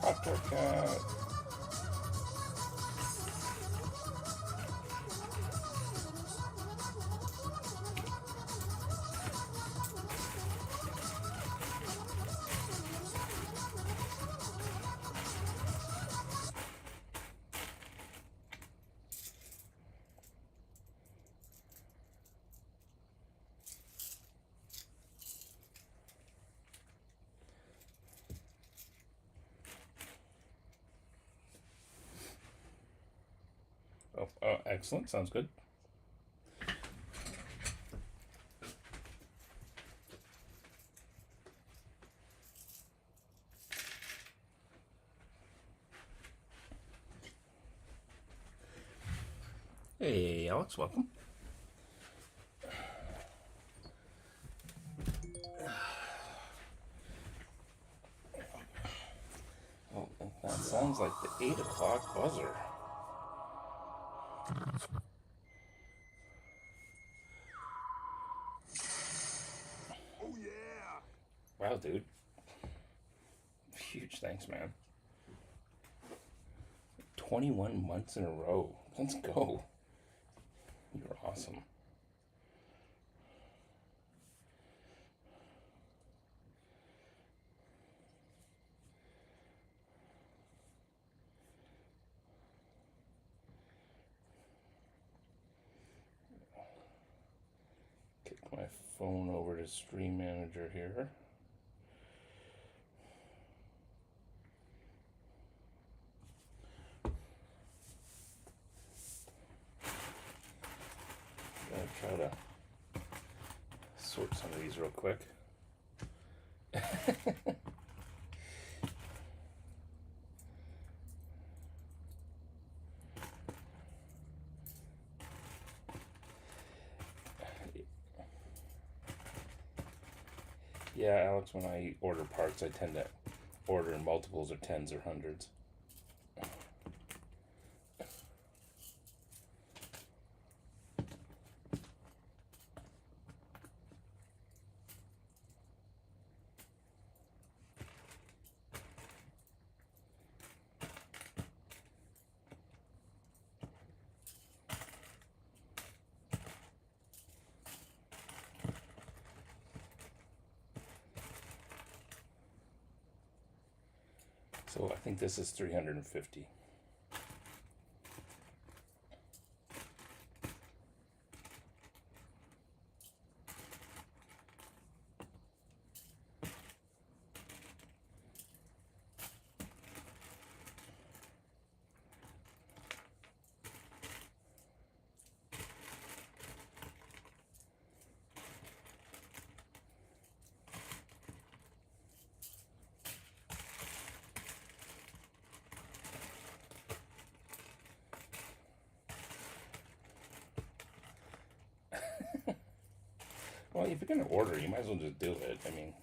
Cocktail cat. Oh, excellent. Sounds good. Hey, Alex, welcome. Oh, that sounds like the 8 o'clock buzzer. Oh yeah! Wow, dude. Huge thanks, man. 21 months in a row. Let's go. You're awesome. Kick my phone over to Stream Manager here. Gonna try to sort some of these real quick. Yeah, Alex, when I order parts, I tend to order in multiples or tens or hundreds. So I think this is 350. Well, if you're gonna order, you might as well just do it. I mean,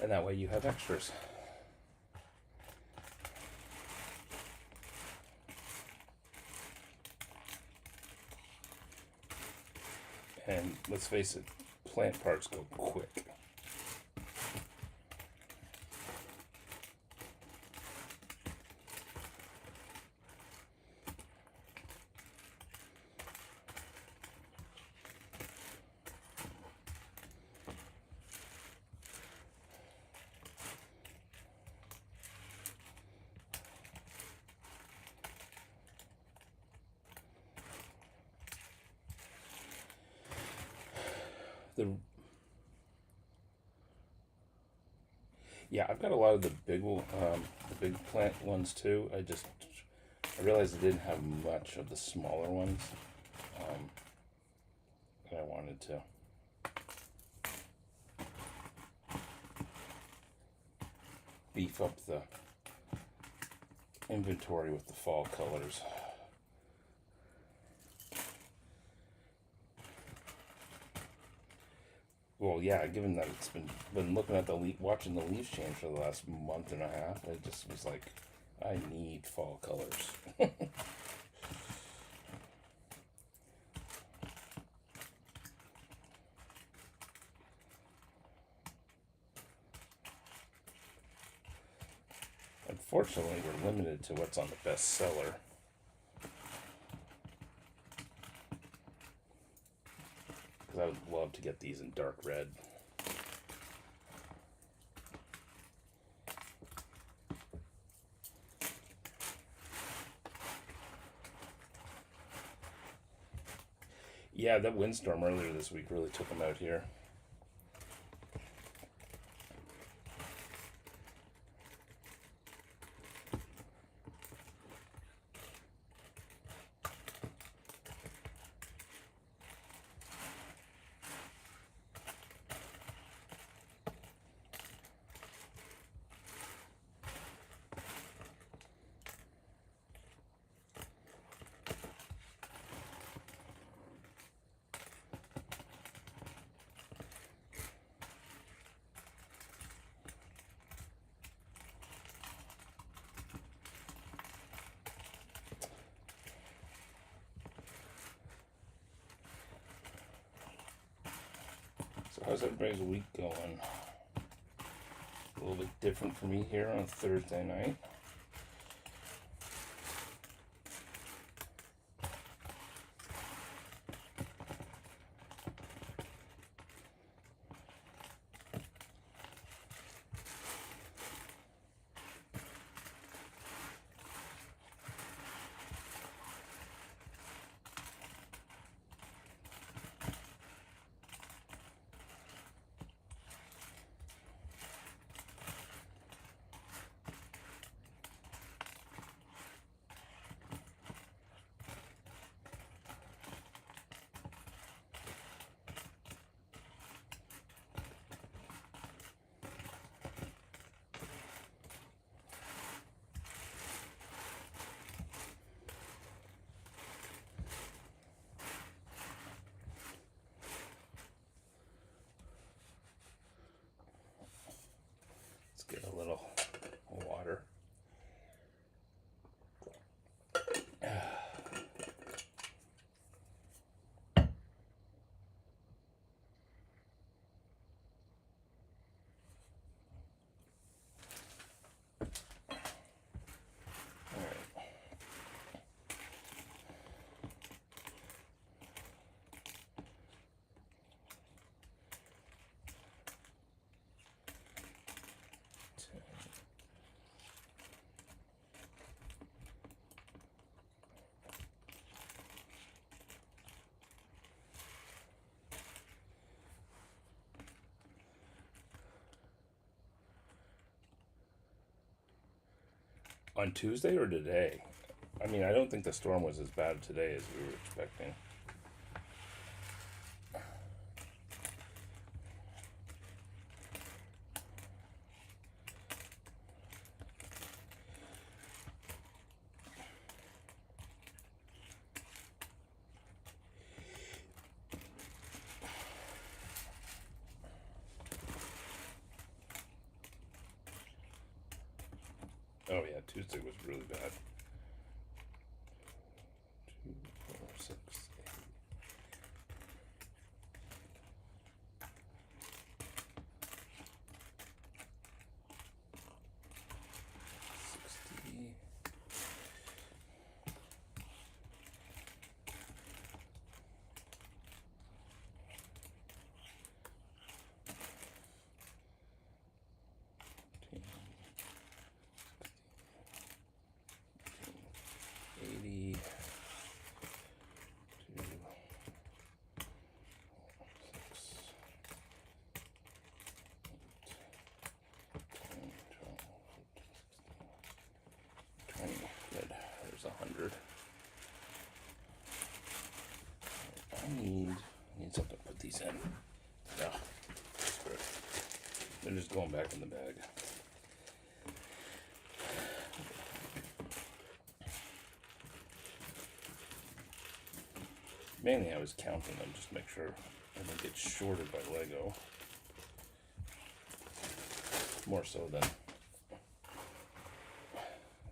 and that way you have extras. And let's face it, plant parts go quick. Yeah, I've got a lot of the big plant ones too. I realized I didn't have much of the smaller ones, and I wanted to beef up the inventory with the fall colors. Well, yeah, given that it's been looking at watching the leaves change for the last month and a half, I just was like, I need fall colors. Unfortunately, we're limited to what's on the bestseller. Because I would love to get these in dark red. Yeah, that windstorm earlier this week really took them out here. So how's everybody's week going? A little bit different for me here on Thursday night. Get a little water. On Tuesday or today? I mean, I don't think the storm was as bad today as we were expecting. Oh yeah, Tuesday was really bad. 2, 4, 6, 8. 60. 80. 20. Good. There's 100. I need something to put these in. No. Screw it. They're just going back in the bag. Mainly I was counting them just to make sure and they get shorted by Lego. More so than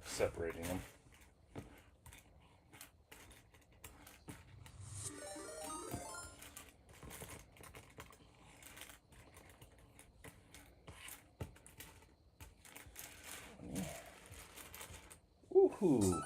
separating them. Woohoo!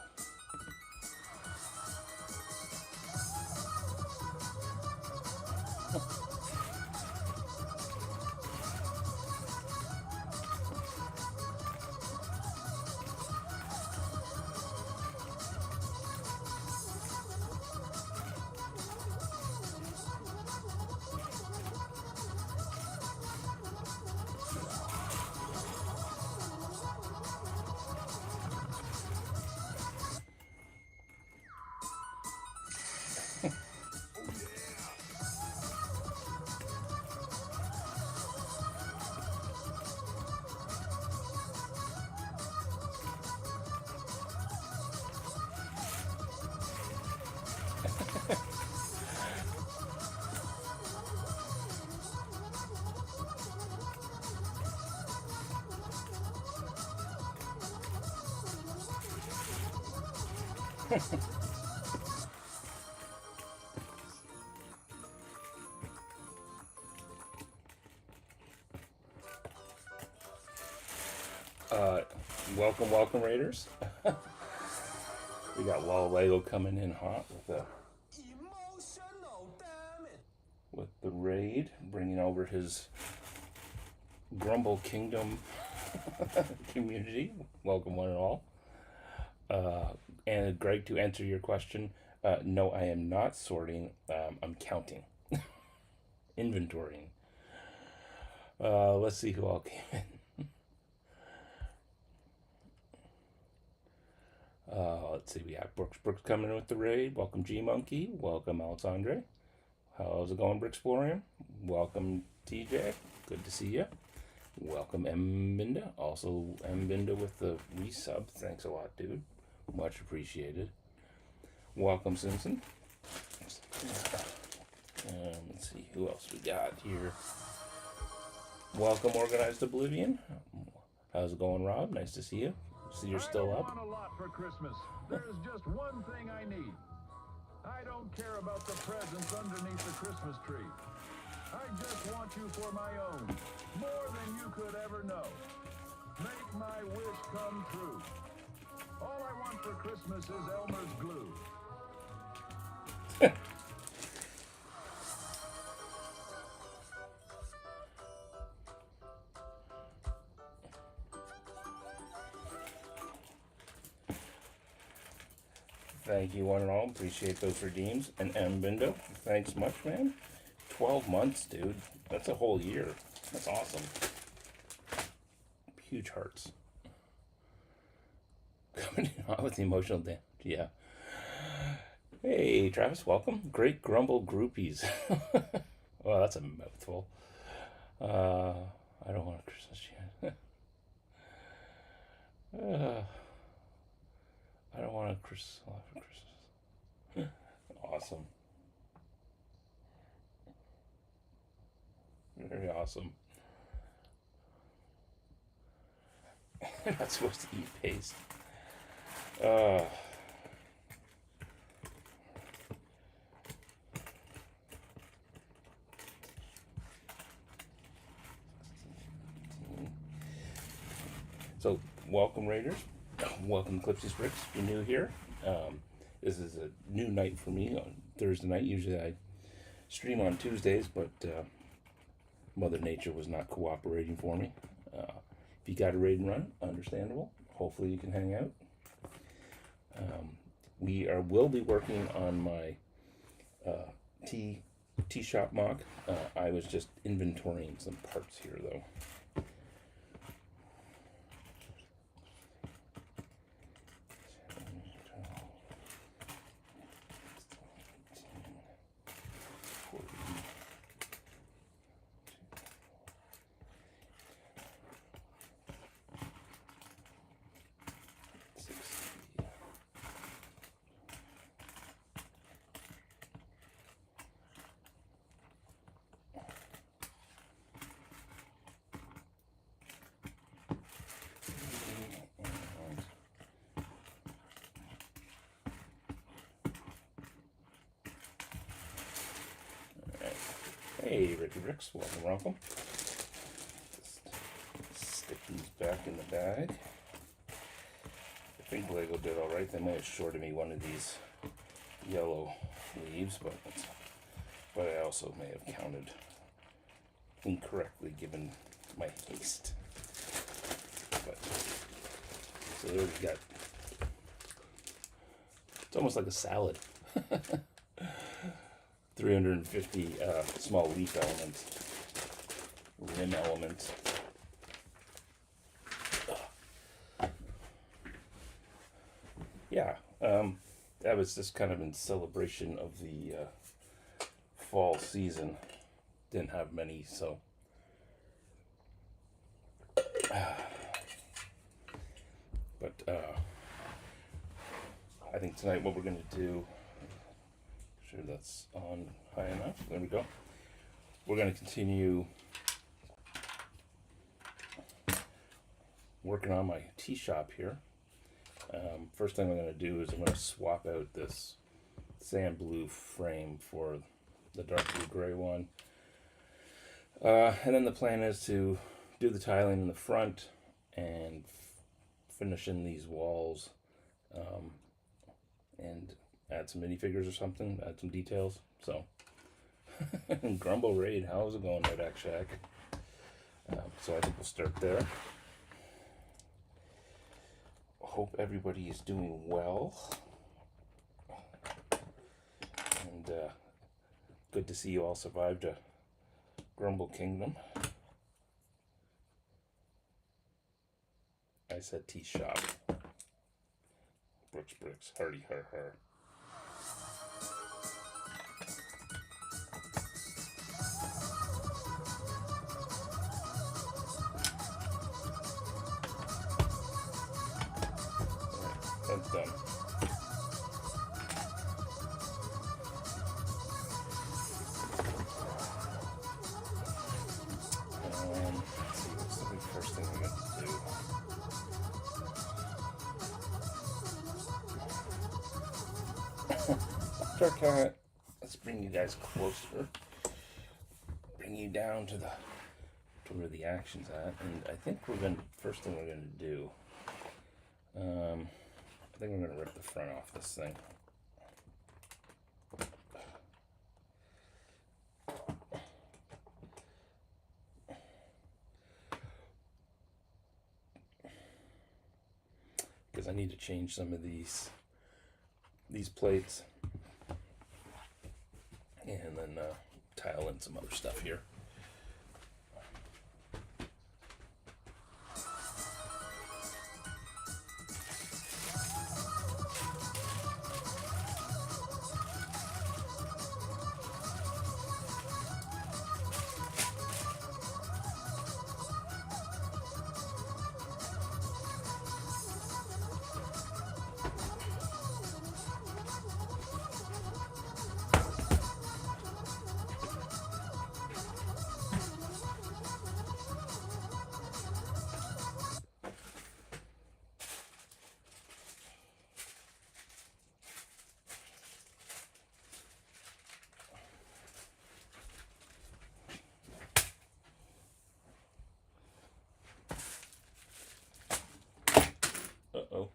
Welcome, Raiders. We got Wall Lego coming in hot with the raid, bringing over his Grumble Kingdom community. Welcome, one and all. And Greg, to answer your question, no, I am not sorting. I'm counting, inventorying. Let's see who all came in. Let's see, we have Brooks coming in with the raid. Welcome, G Monkey. Welcome, Alexandre. How's it going, Brixplorium? Welcome, TJ. Good to see you. Welcome, M Binda. Also, M Binda with the resub. Thanks a lot, dude. Much appreciated. Welcome, Simpson. Let's see who else we got here. Welcome, Organized Oblivion. How's it going, Rob? Nice to see you. See you're still up. I don't want a lot for Christmas. There's just one thing I need. I don't care about the presents underneath the Christmas tree. I just want you for my own, more than you could ever know. Make my wish come true. All I want for Christmas is Elmer's glue. Thank you, one and all. Appreciate those redeems. And M Bindo, thanks much, man. 12 months, dude. That's a whole year. That's awesome. Huge hearts. Coming in hot with the emotional damage. Yeah. Hey, Travis, welcome. Great Grumble Groupies. Well, that's a mouthful. I don't want a Christmas yet. I don't want a Christmas for Christmas. Awesome. Very awesome. You're not supposed to eat paste. So, welcome, Raiders. Welcome, Clipsy Spricks. If you're new here, this is a new night for me on Thursday night. Usually I stream on Tuesdays, but Mother Nature was not cooperating for me. If you got a raid and run, understandable. Hopefully you can hang out. Will be working on my Tea Shop MOC. I was just inventorying some parts here, though. Hey, Ricky Ricks, welcome. Just stick these back in the bag. I think Lego did all right. They may have shorted me one of these yellow leaves, but I also may have counted incorrectly given my haste. But so there we got. It's almost like a salad. 350 small leaf elements, rim elements. Yeah, that was just kind of in celebration of the fall season. Didn't have many, so. But I think tonight what we're going to do, sure that's on high enough, there we go. We're going to continue working on my tea shop here. First thing I'm going to do is I'm going to swap out this sand blue frame for the dark blue gray one. And then the plan is to do the tiling in the front and finish in these walls, and add some minifigures or something, add some details. So, Grumble Raid, how's it going, Red Axe Shack? So I think we'll start there. Hope everybody is doing well. And good to see you all survived a Grumble Kingdom. I said Tea Shop. Bricks, hardy har har. Alright, that's done. Let's see, what's the very first thing we're going to do? Dark Cat, let's bring you guys closer. Bring you down to where the action's at. And I think first thing we're going to do, I think we're going to rip the front off this thing. Because I need to change some of these plates. And then tile in some other stuff here. Uh-oh.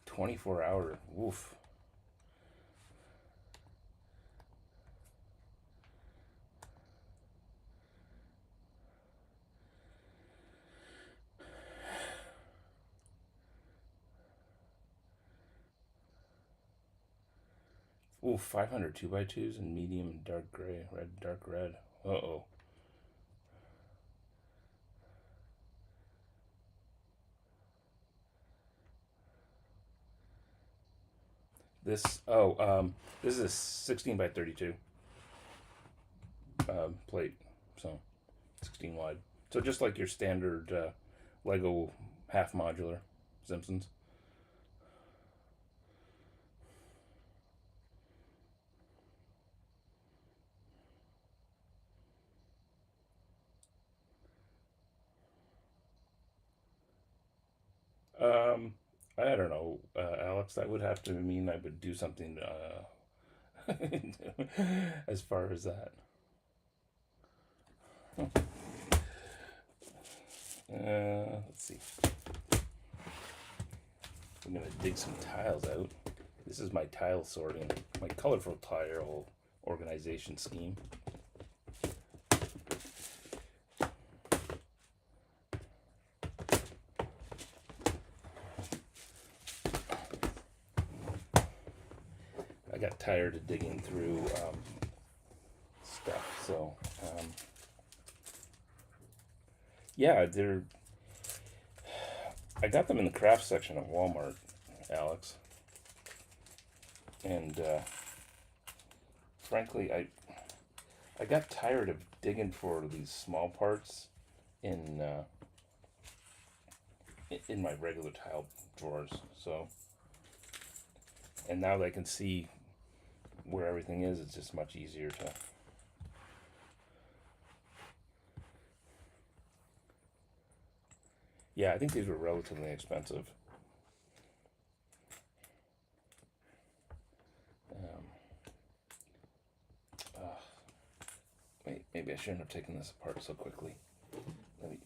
$24. Woof. Ooh, 500 2x2s in medium and dark gray, dark red. Uh-oh. This is a 16 by 32 plate, so 16 wide. So just like your standard Lego half modular Simpsons. I don't know, Alex. That would have to mean I would do something as far as that. Let's see. I'm gonna dig some tiles out. This is my tile sorting, my colorful tile organization scheme. I got tired of digging through stuff, so yeah, I got them in the craft section at Walmart, Alex, and frankly, I got tired of digging for these small parts in my regular tile drawers. So, and now that I can see where everything is, it's just much easier to. Yeah, I think these were relatively expensive. Wait, maybe I shouldn't have taken this apart so quickly. Let me.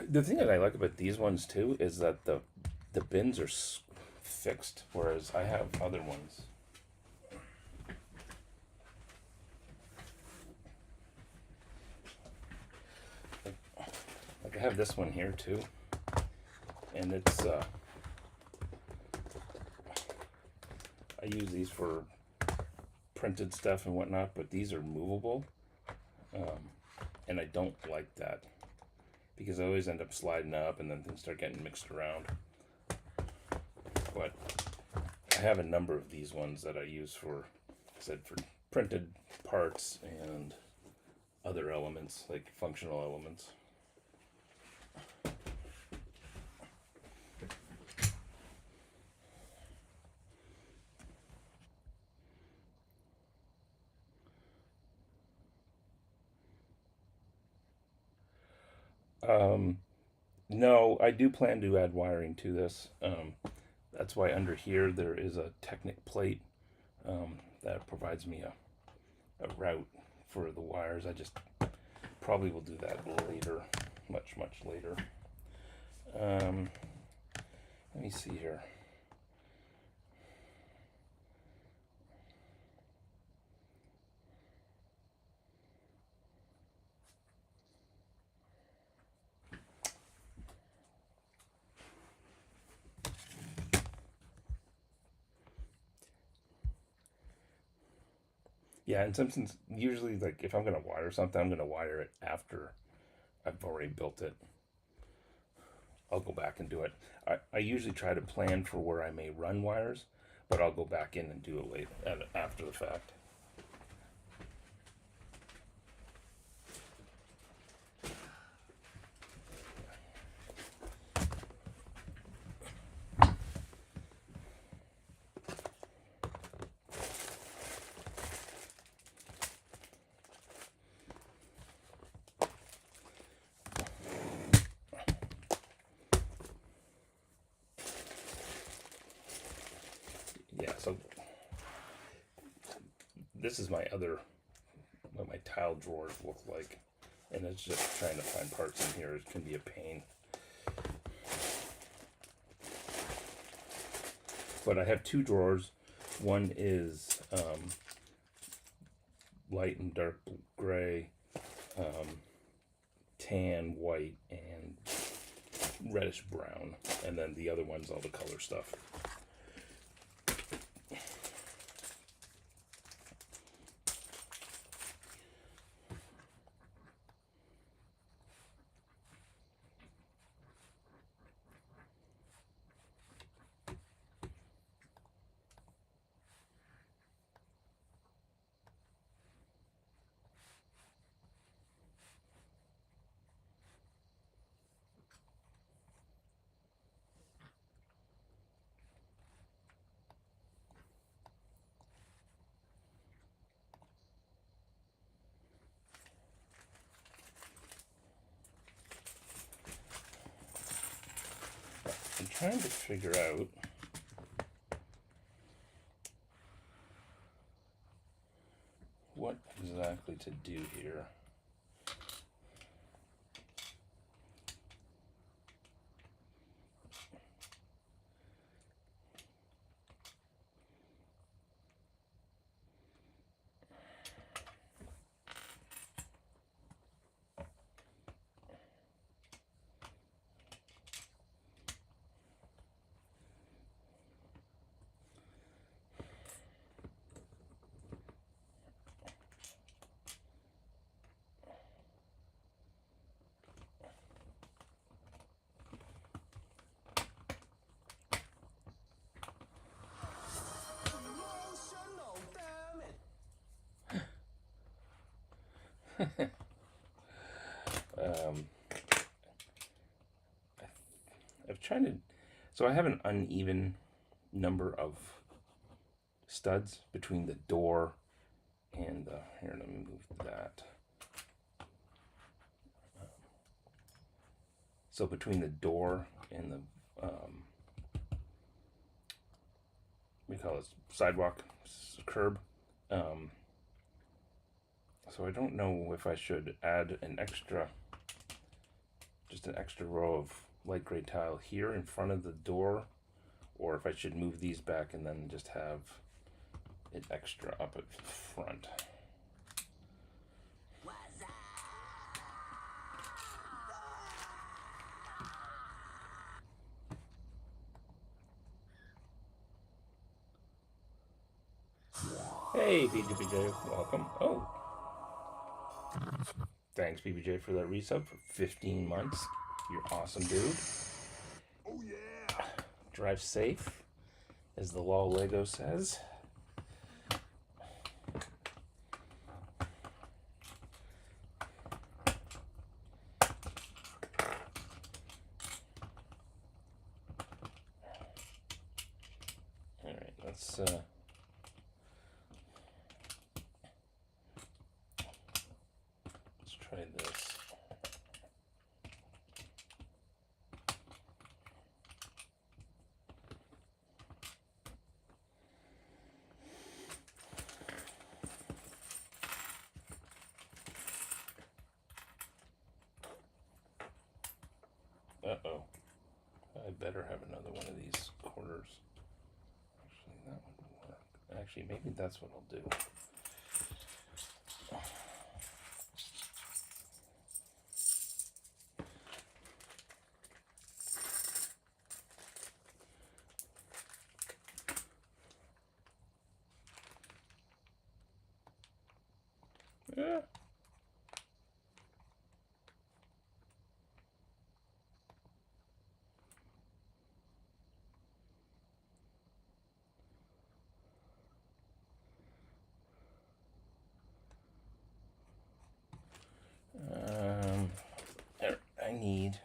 The thing that I like about these ones too is that the bins are fixed, whereas I have other ones. Like I have this one here too, and it's I use these for printed stuff and whatnot, but these are movable, and I don't like that because I always end up sliding up and then things start getting mixed around. But I have a number of these ones that I use for, like I said, for printed parts and other elements, like functional elements. No, I do plan to add wiring to this. That's why under here there is a Technic plate that provides me a route for the wires. I just probably will do that later, much later. Let me see here. Yeah, in some sense, usually, like, if I'm going to wire something, I'm going to wire it after I've already built it. I'll go back and do it. I usually try to plan for where I may run wires, but I'll go back in and do it later, after the fact. Yeah, so this is my other, what my tile drawers look like. And it's just trying to find parts in here. It can be a pain. But I have two drawers. One is light and dark gray, tan, white, and reddish brown, and then the other one's all the color stuff. I'm trying to figure out what exactly to do here. I've tried to, so I have an uneven number of studs between the door and the, here, let me move that. So between the door and the, we call it sidewalk, curb. So I don't know if I should add an extra, just an extra row of light gray tile here in front of the door, or if I should move these back and then just have it extra up at front. Hey, PJ, welcome. Oh, thanks, PBJ, for that resub for 15 months. You're awesome, dude. Oh yeah! Drive safe, as the law Lego says. All right, let's try this. Uh-oh. I better have another one of these quarters. Actually, that would work. Actually, maybe that's what I'll do. Yeah. I need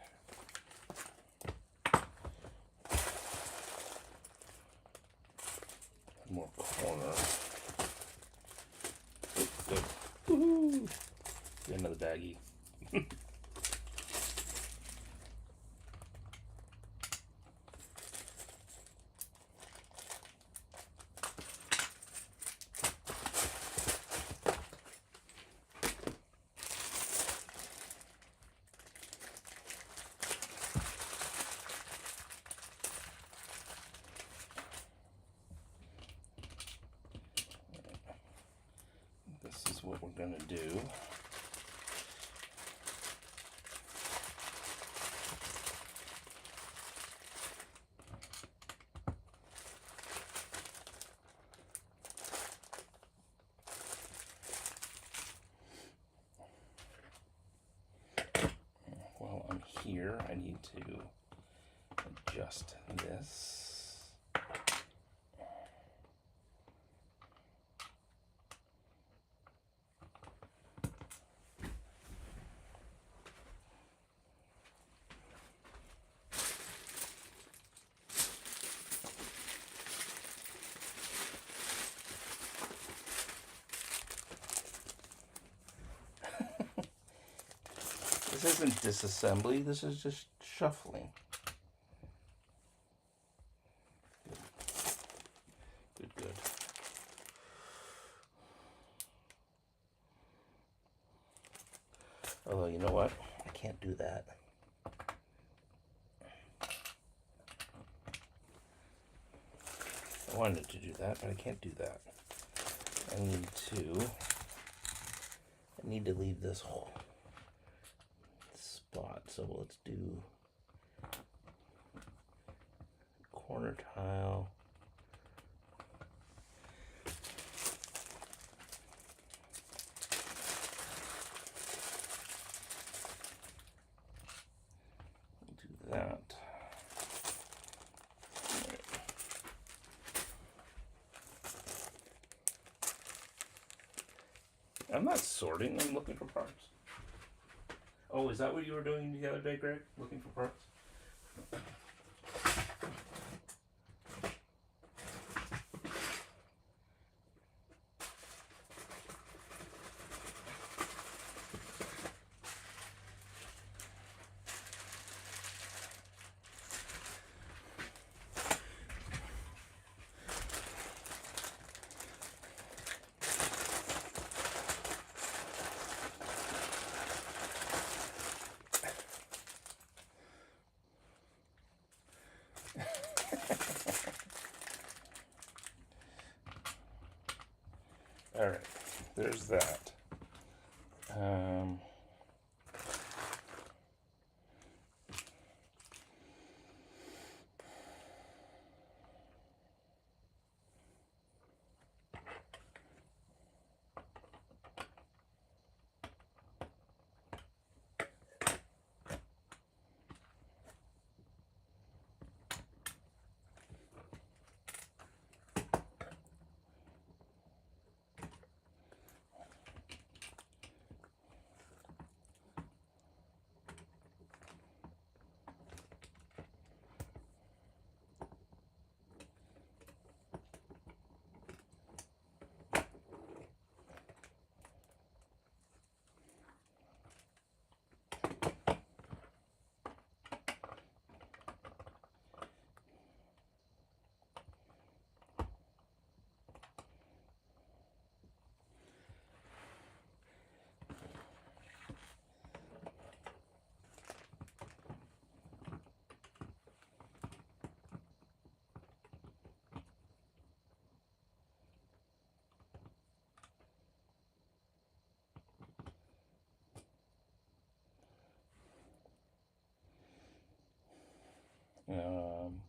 one more corner. Good. Woohoo! Get another baggie. This is what we're gonna do. here. I need to adjust this. This isn't disassembly, this is just shuffling. Good, good. Although, you know what? I can't do that. I wanted to do that, but I can't do that. I need to leave this whole spot. So let's do corner tile. Do that. I'm not sorting, I'm looking for parts. Oh, is that what you were doing the other day, Greg? Looking for parts? All right, there's that.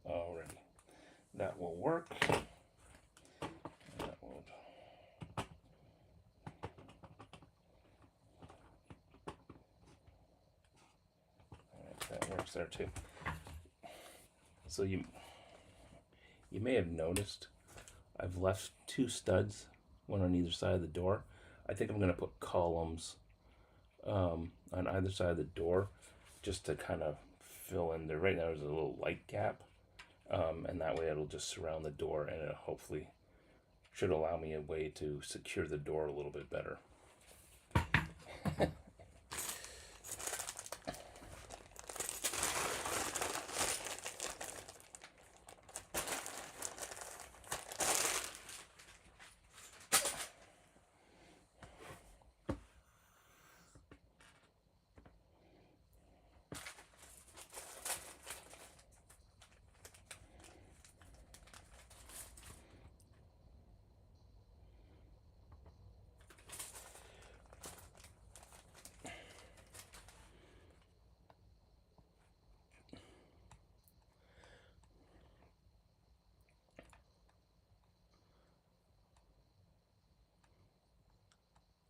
Already. That will work. That will. Alright, that works there too. So you may have noticed I've left two studs, one on either side of the door. I think I'm going to put columns on either side of the door just to kind of fill in there. Right now there's a little light gap, and that way it'll just surround the door, and it hopefully should allow me a way to secure the door a little bit better.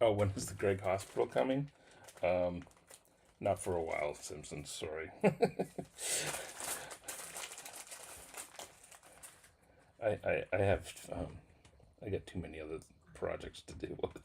Oh, when is the Greg Hospital coming? Not for a while, Simpsons. Sorry. I have I got too many other projects to deal with.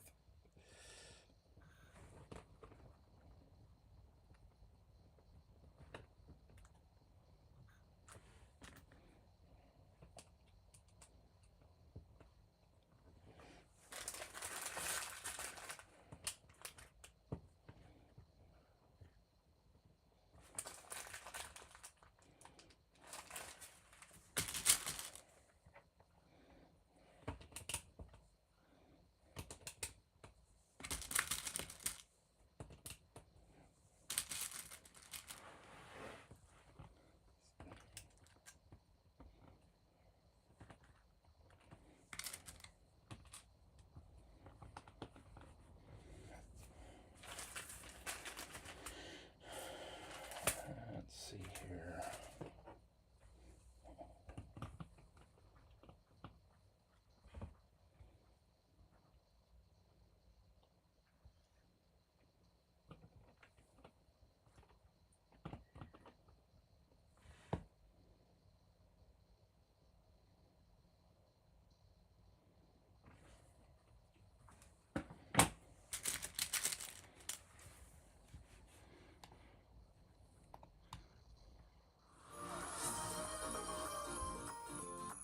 Let's see here.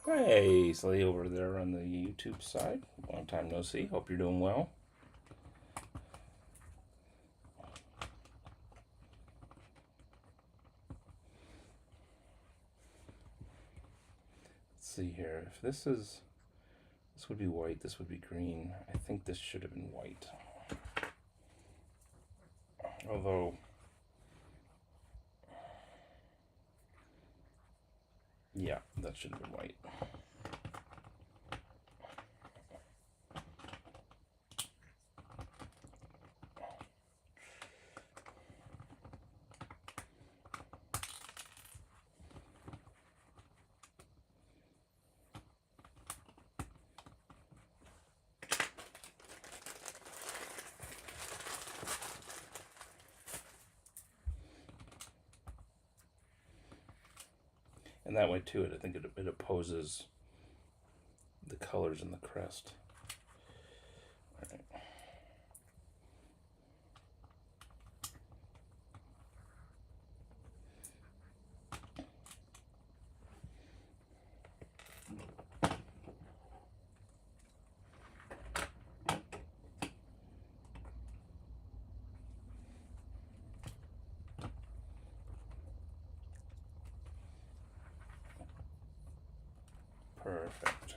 Hey, Slay over there on the YouTube side. Long time no see. Hope you're doing well. Let's see here. If this would be white, this would be green. I think this should have been white. Although, yeah, that should have been white. And that way too, I think it opposes the colors in the crest. All right. Perfect.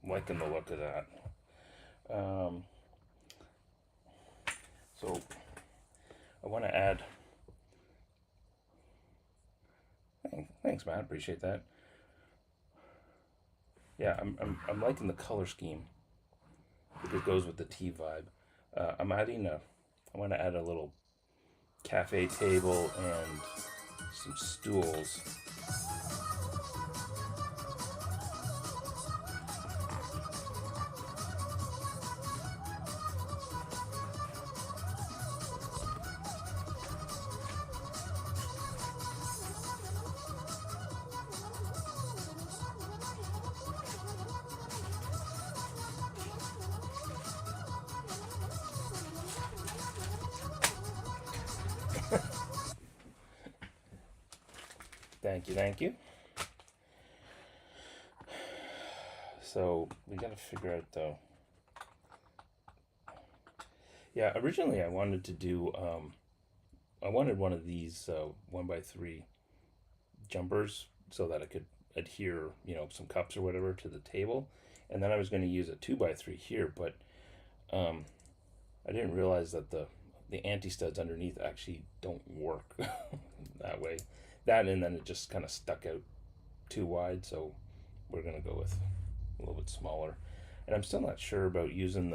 Liking the look of that. So I want to add. Thanks, Matt. Appreciate that. Yeah, I'm liking the color scheme. It goes with the tea vibe. I'm adding a. I want to add a little cafe table and some stools. Thank you. So we gotta figure out though. Yeah, originally I wanted to do. I wanted one of these 1x3 jumpers so that I could adhere, some cups or whatever to the table, And then I was going to use a 2x3 here, but I didn't realize that the anti-studs underneath actually don't work that way. That, and then it just kind of stuck out too wide, so we're going to go with a little bit smaller. And I'm still not sure about using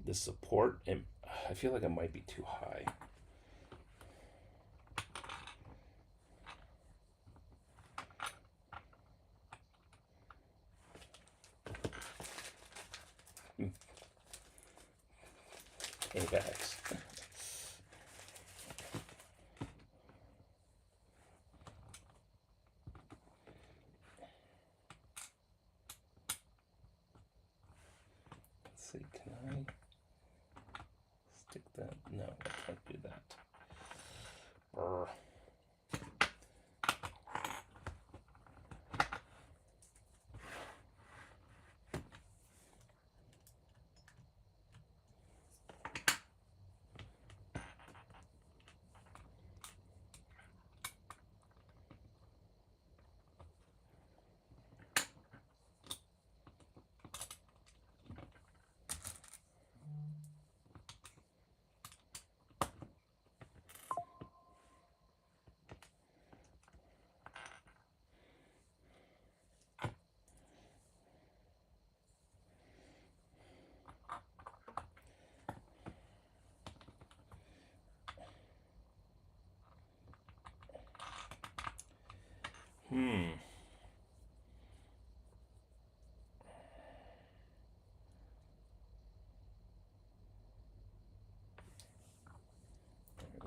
the support, and I feel like it might be too high. Apex. Let's see, can I stick that? No, I can't do that. Brr.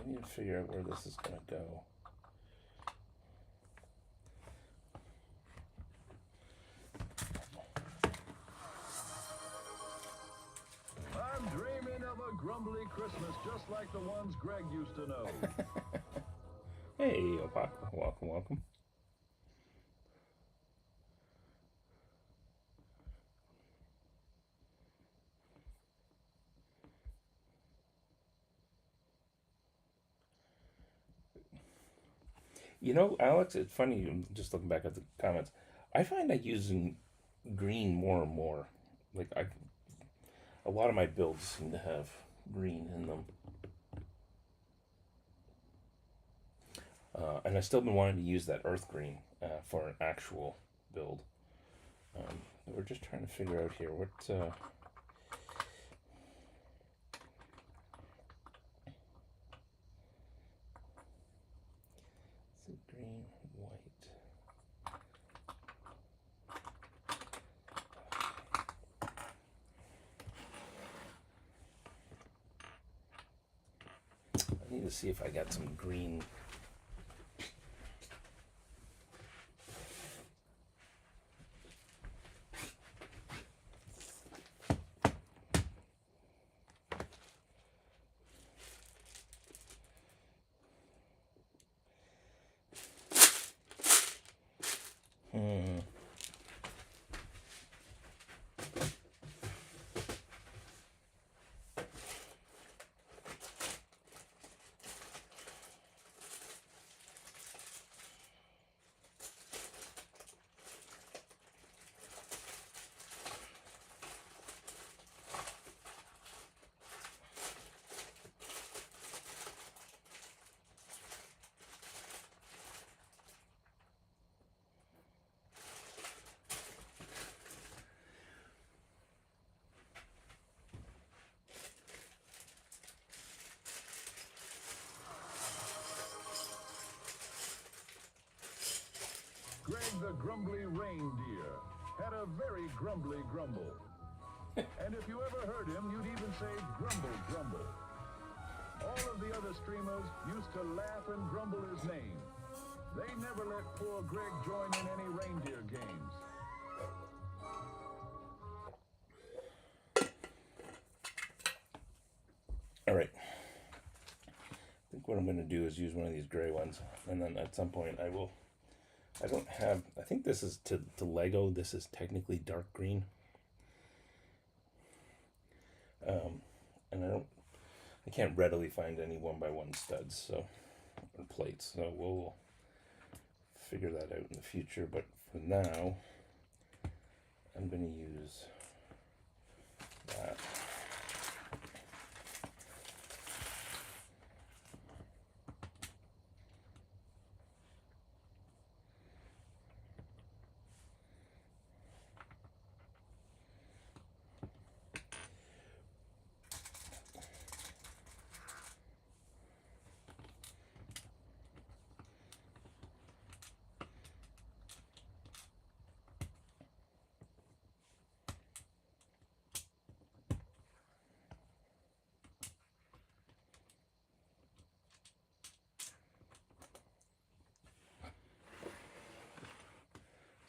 We need to figure out where this is going to go. I'm dreaming of a grumbly Christmas just like the ones Greg used to know. Hey, Opaka, welcome, welcome. You know, Alex, it's funny, I'm just looking back at the comments. I find I using green more and more. Like, a lot of my builds seem to have green in them. And I've still been wanting to use that earth green for an actual build. We're just trying to figure out here what... green, white. I need to see if I got some green. Greg the grumbly reindeer had a very grumbly grumble. And if you ever heard him, you'd even say grumble, grumble. All of the other streamers used to laugh and grumble his name. They never let poor Greg join in any reindeer games. All right. I think what I'm going to do is use one of these gray ones, and then at some point I don't have, I think this is to Lego, this is technically dark green. And I can't readily find any 1x1 studs, so, or plates, so we'll figure that out in the future, but for now, I'm going to use that.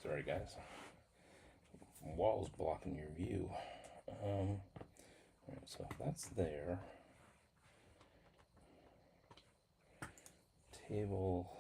Sorry guys, wall's blocking your view. Alright, so that's there. Table.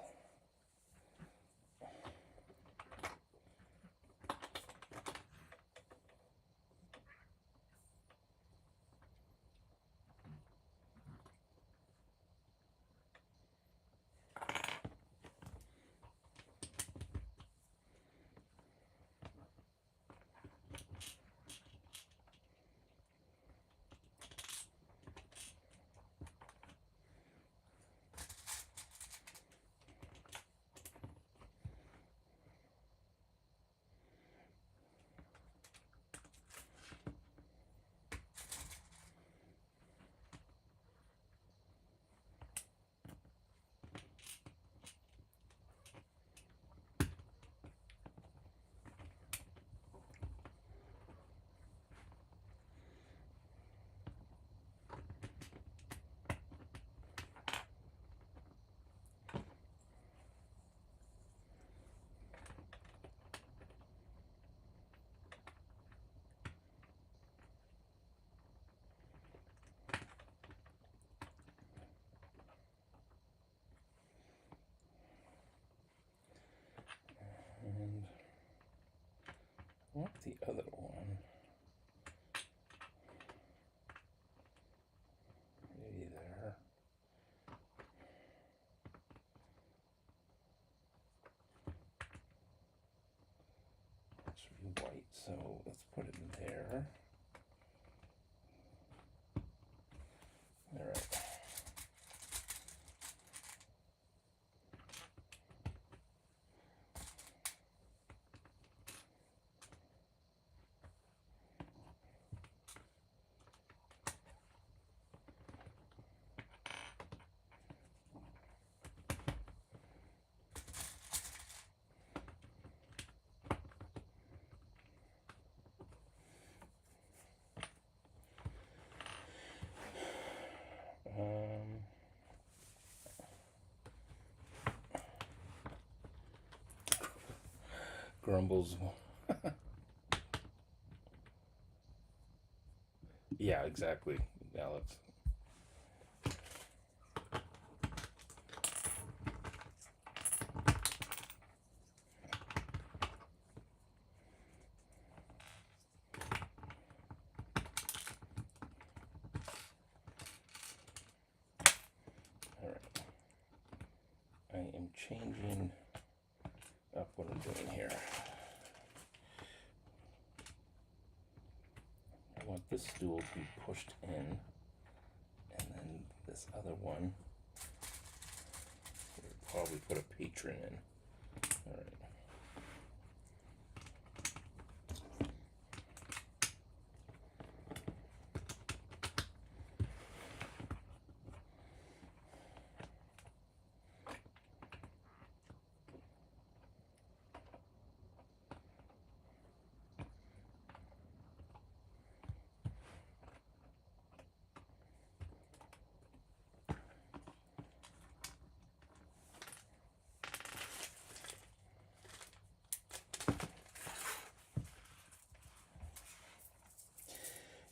And what's the other one? Maybe there. It should be white, so let's put it there. All right. Grumbles. Yeah, exactly, Alex. All right. I am changing up what I'm doing here. I want this stool to be pushed in, and then this other one, we'll probably put a patron in. All right.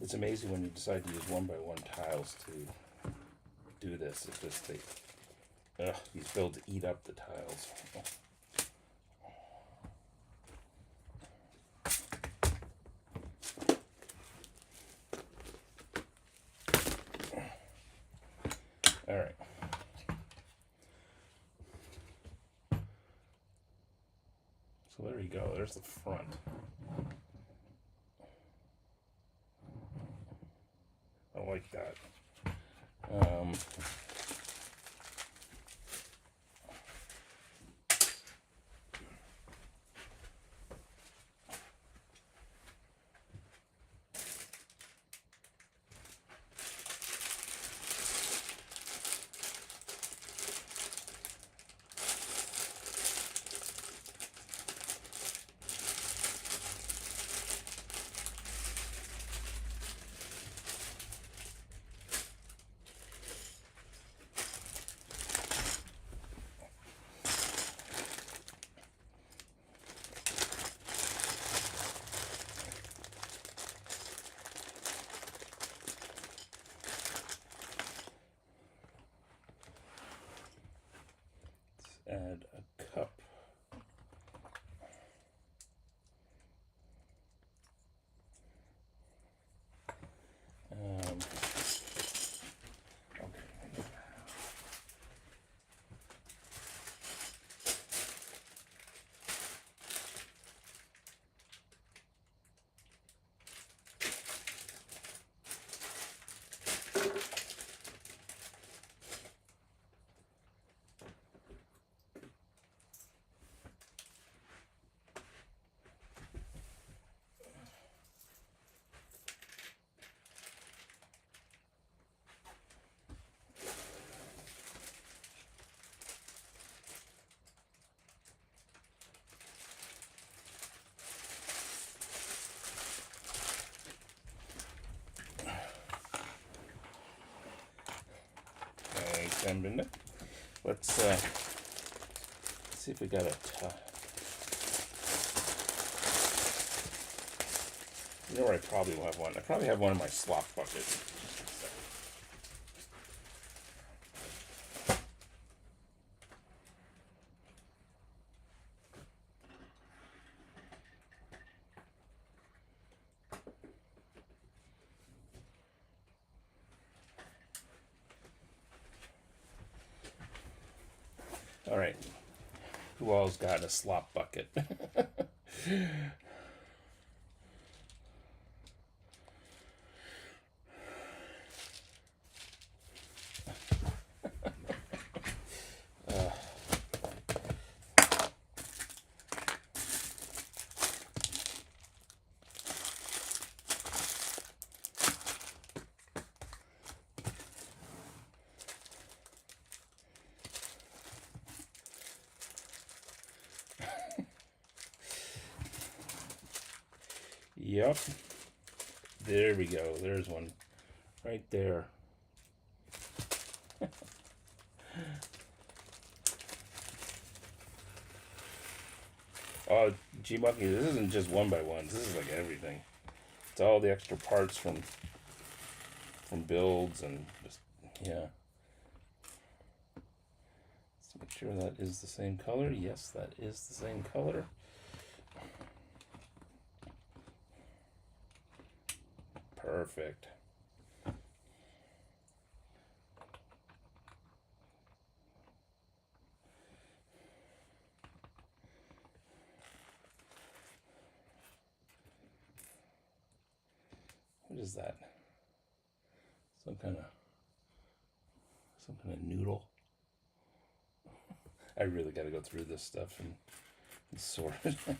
It's amazing when you decide to use 1x1 tiles to do this. It's just these builds eat up the tiles. All right. So there you go. There's the front. I like that. Um, add a cup. Okay. Thanks, Brenda. Let's see if we got it. You know where I probably will have one? I probably have one in my slop bucket. All right. Who all's got a slop bucket? Yep. There we go. There's one right there. Oh, G-Monkey, this isn't just one by ones. This is like everything. It's all the extra parts from builds and just, yeah. Let's make sure that is the same color. Yes, that is the same color. Perfect. What is that? Some kind of noodle. I really got to go through this stuff and sort it out.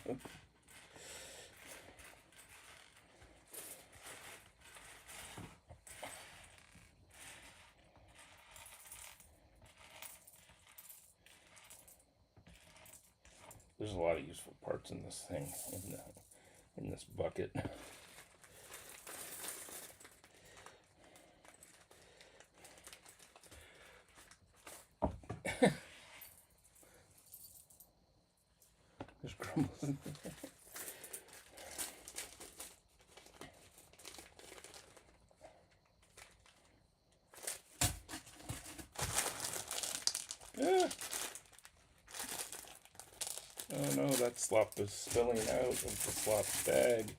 There's a lot of useful parts in this thing, in this bucket. There's crumbles in there. Ah. Oh no, that slop is spilling out of the slop bag.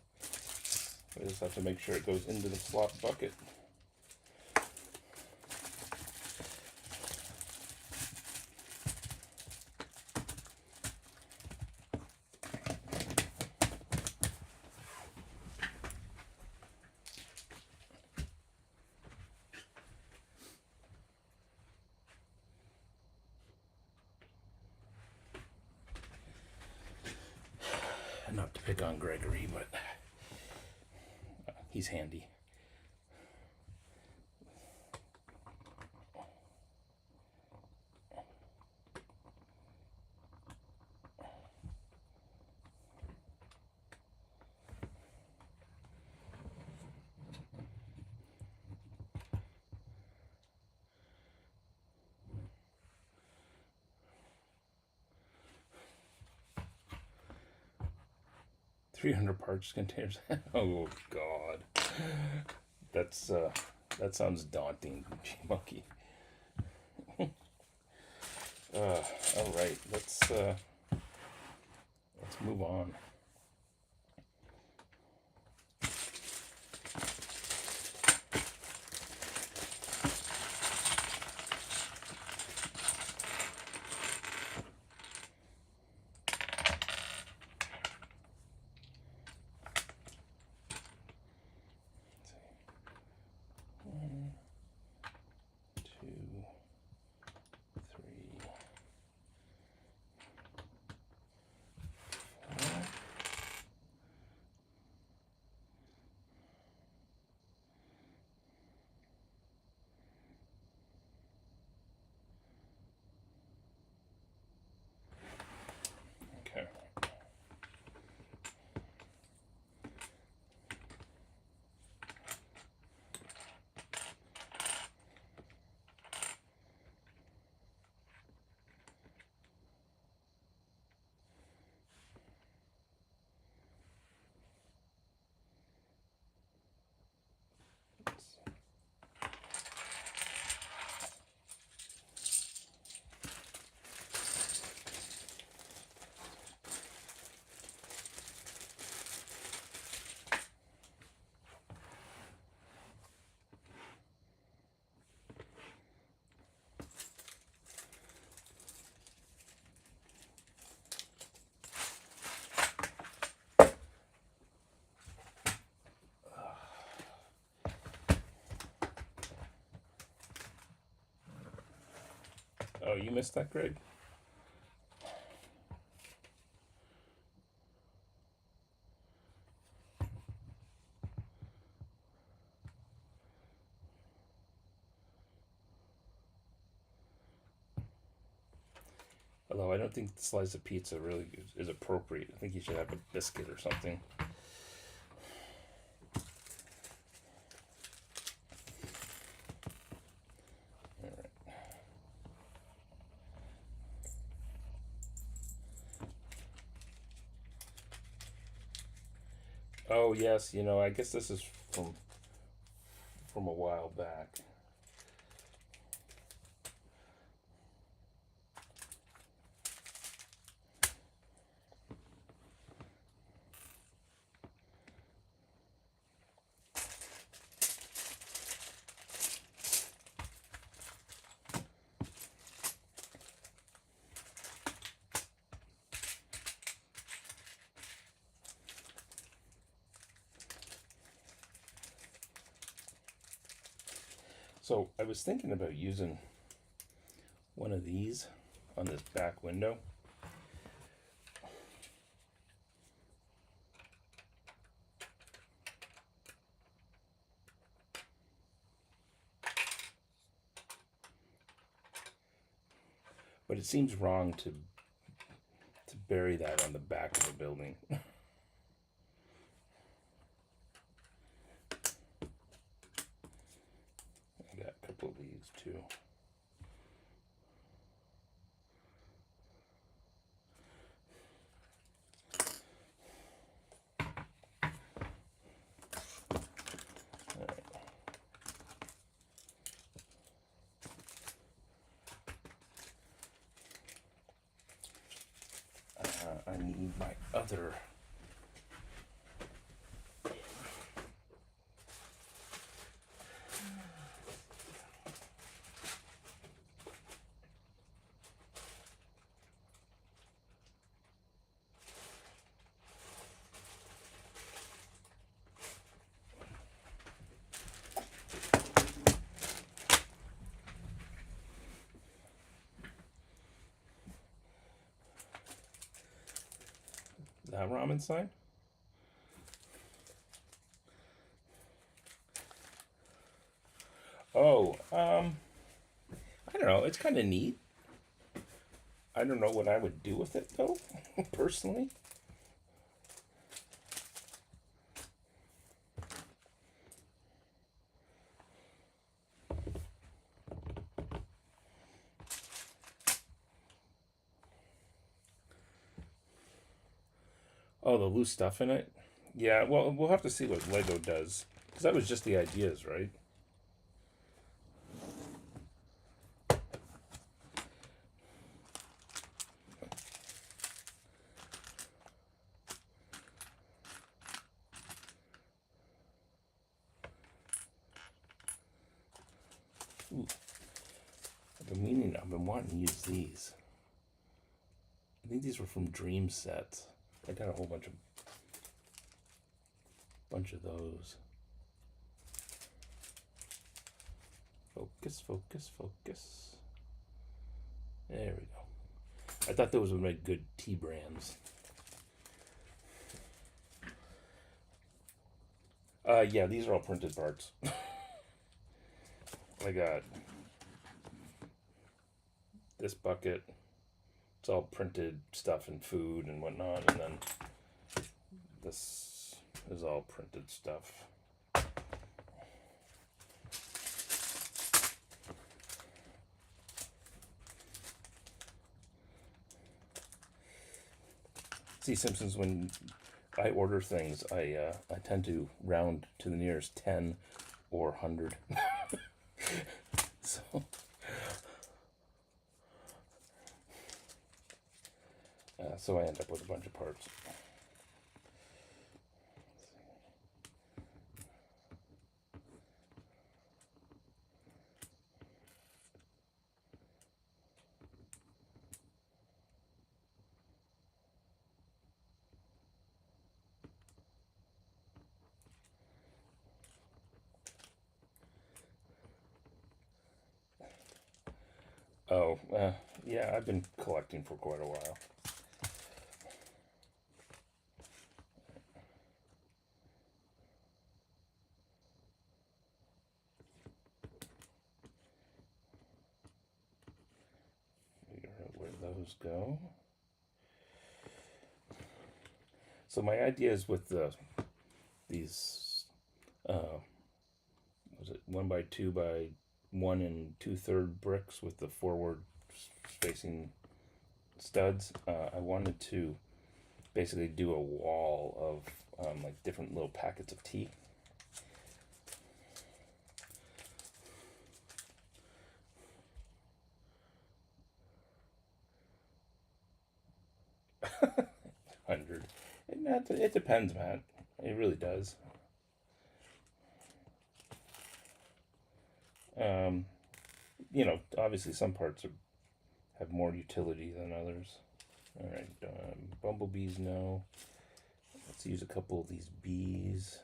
I just have to make sure it goes into the slop bucket. pick on Gregory, but he's handy. $300 parts containers. Oh God, that's that sounds daunting, G-Monkey. All right, let's move on. One, two, three, four. Okay. Oh, you missed that, Greg? Although I don't think the slice of pizza really is appropriate. I think you should have a biscuit or something. All right. Oh yes, you know, I guess this is from a while back. So I was thinking about using one of these on this back window. But it seems wrong to bury that on the back of the building. I got a couple of these too. I need my other. Is that ramen sign? Oh, I don't know. It's kind of neat. I don't know what I would do with it though, personally. Oh, the loose stuff in it? Yeah, well, we'll have to see what Lego does. Because that was just the ideas, right? Ooh, I've been wanting to use these. I think these were from Dream Sets. I got a whole bunch of those. Focus, focus, focus. There we go. I thought those would make good tea brands. Yeah, these are all printed parts. I got this bucket. It's all printed stuff and food and whatnot, and then this is all printed stuff. See, Simpsons, when I order things, I tend to round to the nearest 10 or 100. So I end up with a bunch of parts. Oh, yeah, I've been collecting for quite a while. Figure out where those go. So my idea is with these, was it 1x2 by 1 2/3 bricks with the forward facing studs. I wanted to basically do a wall of like different little packets of tea. Hundred. It depends, Matt. It really does. Obviously some parts have more utility than others. All right, bumblebees, no. Let's use a couple of these bees.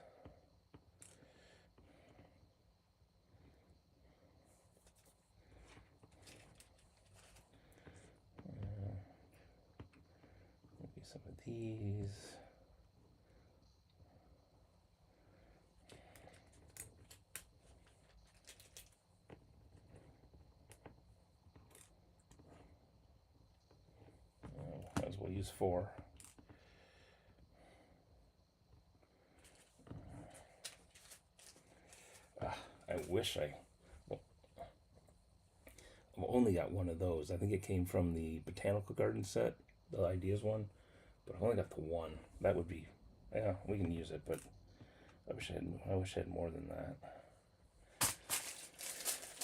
Maybe some of these. Might as well use 4. I wish I've only got one of those. I think it came from the botanical garden set, the ideas one, but I've only got the one. That would be, yeah, we can use it, but I wish I had more than that.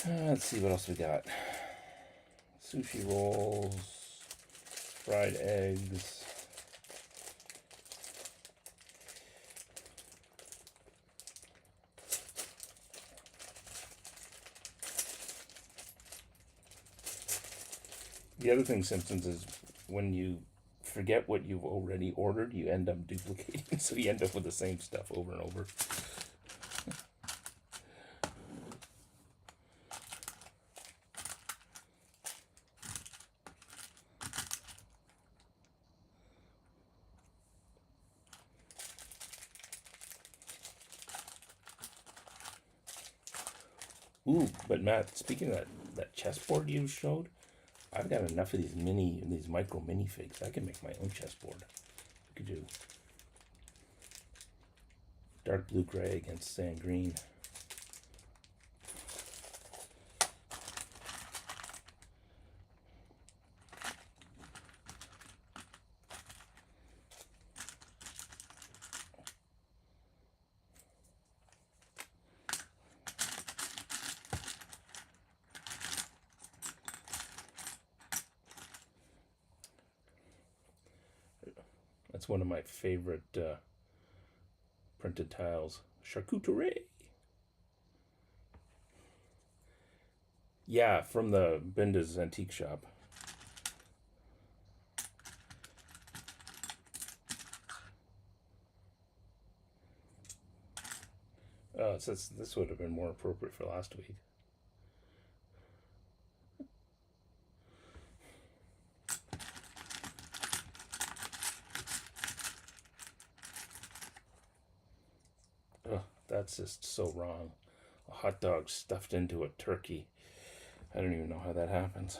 Let's see what else we got. Sushi rolls, fried eggs. The other thing, Simpsons, is when you forget what you've already ordered, you end up duplicating, so you end up with the same stuff over and over. Ooh, but Matt, speaking of that chessboard you showed, I've got enough of these micro minifigs. I can make my own chessboard. I could do dark blue gray against sand green. That's one of my favorite printed tiles. Charcuterie. Yeah, from the Binda's Antique Shop. Oh, this would have been more appropriate for last week. Oh, that's just so wrong. A hot dog stuffed into a turkey. I don't even know how that happens.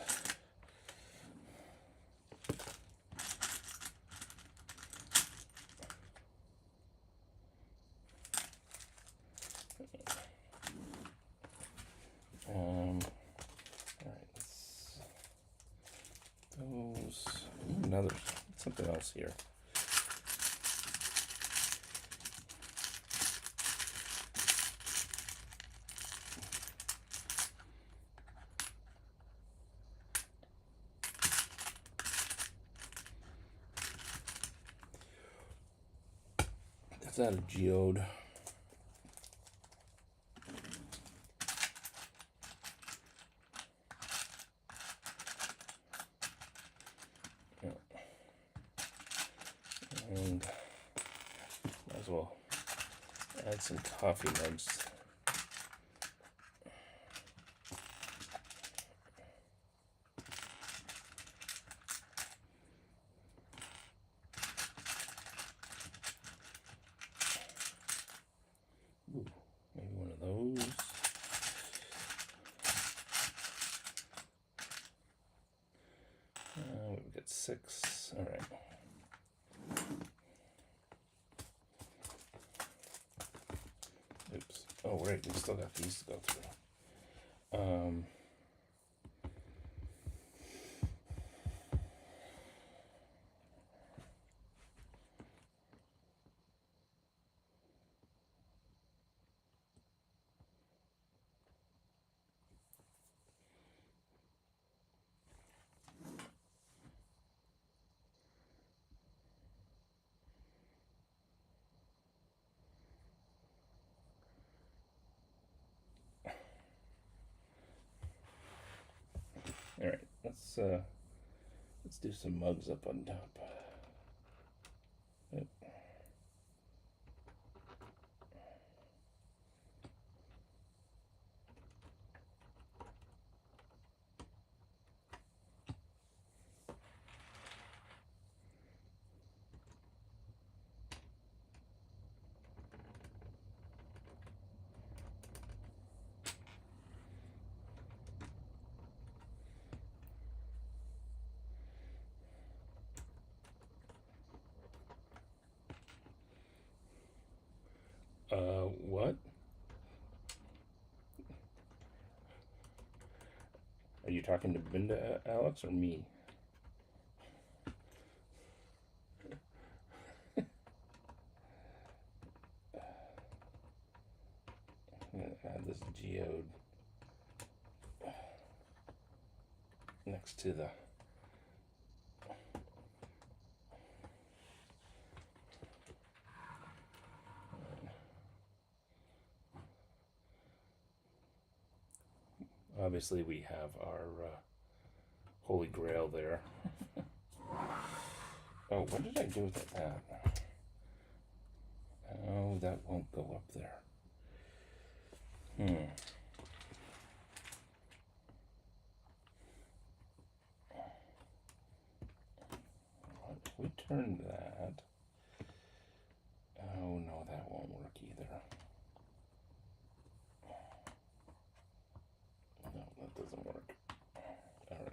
All right, another something else here. That's not a geode. And might as well add some coffee mugs. Ooh, maybe one of those. We've got 6. All right. Oops. Oh, right. We still got these to go through. All right. Let's do some mugs up on top. Yep. What? Are you talking to Binda, Alex, or me? I'm gonna add this geode next to the obviously we have our holy grail there. Oh, what did I do with that? Oh, that won't go up there. What if we turn that? Oh no, that won't work either. doesn't work. All right.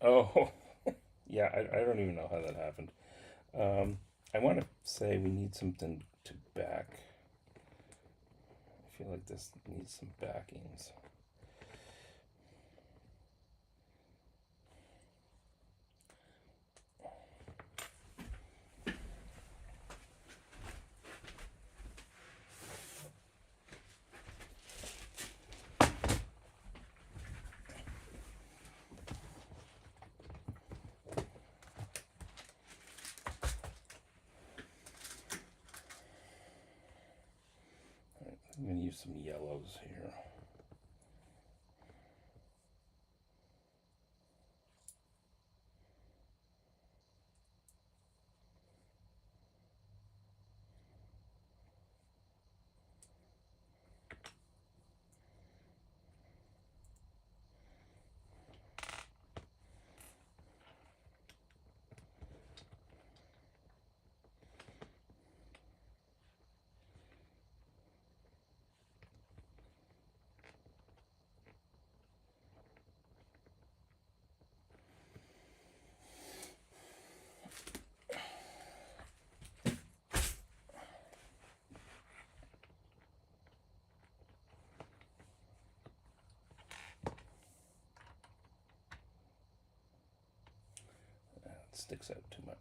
Oh, yeah, I don't even know how that happened. I want to say we need something to back. I feel like this needs some backings. I'm going to use some yellows here. It sticks out too much.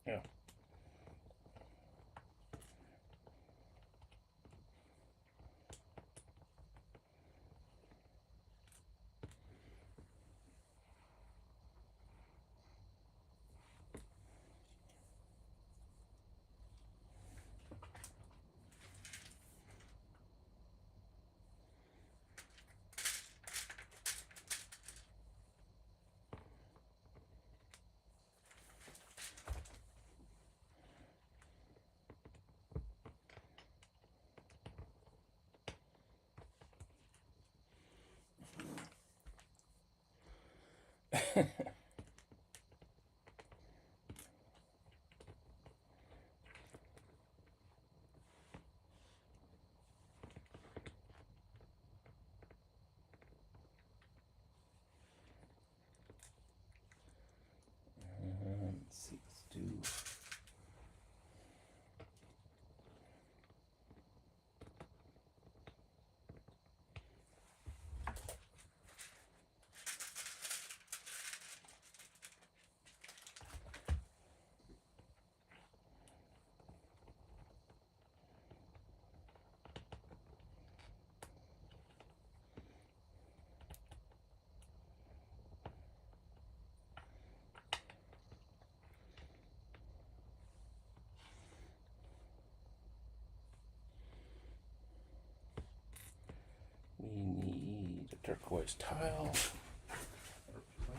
Yeah. Let's see, let's do. We need a turquoise tile. Or plate.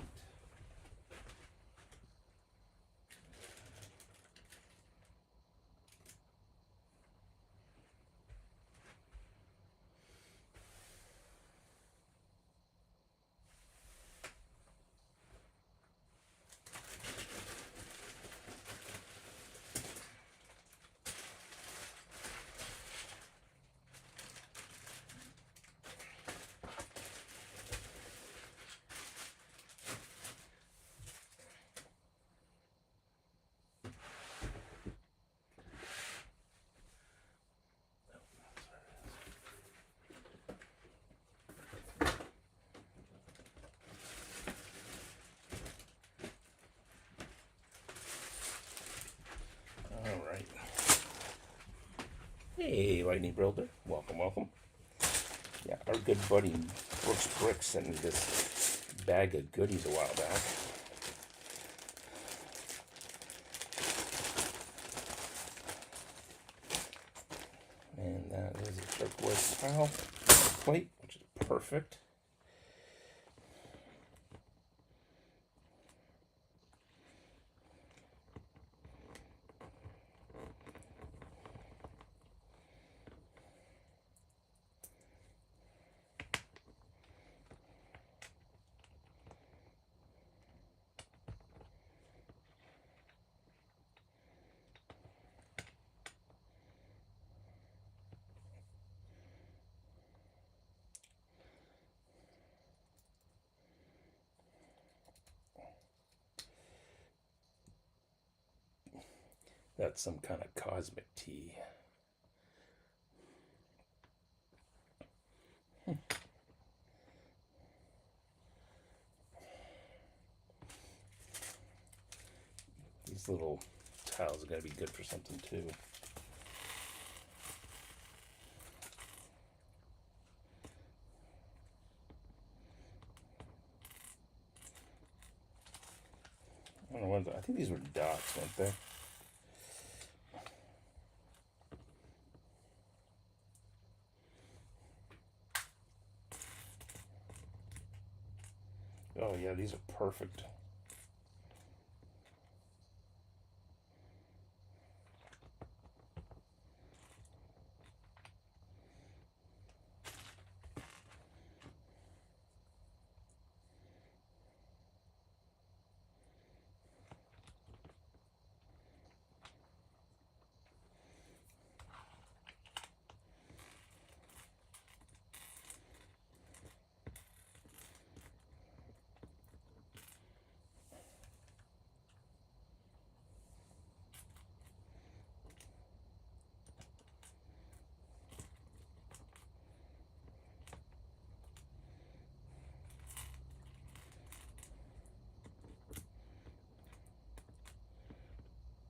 Hey, Lightning Builder. Welcome, welcome. Yeah, our good buddy Brooks Bricks sent me this bag of goodies a while back. And that is a turquoise tile plate, which is perfect. That's some kind of cosmic tea. These little tiles are going to be good for something too. I don't know what, I think these were dots, weren't they? Oh yeah, these are perfect.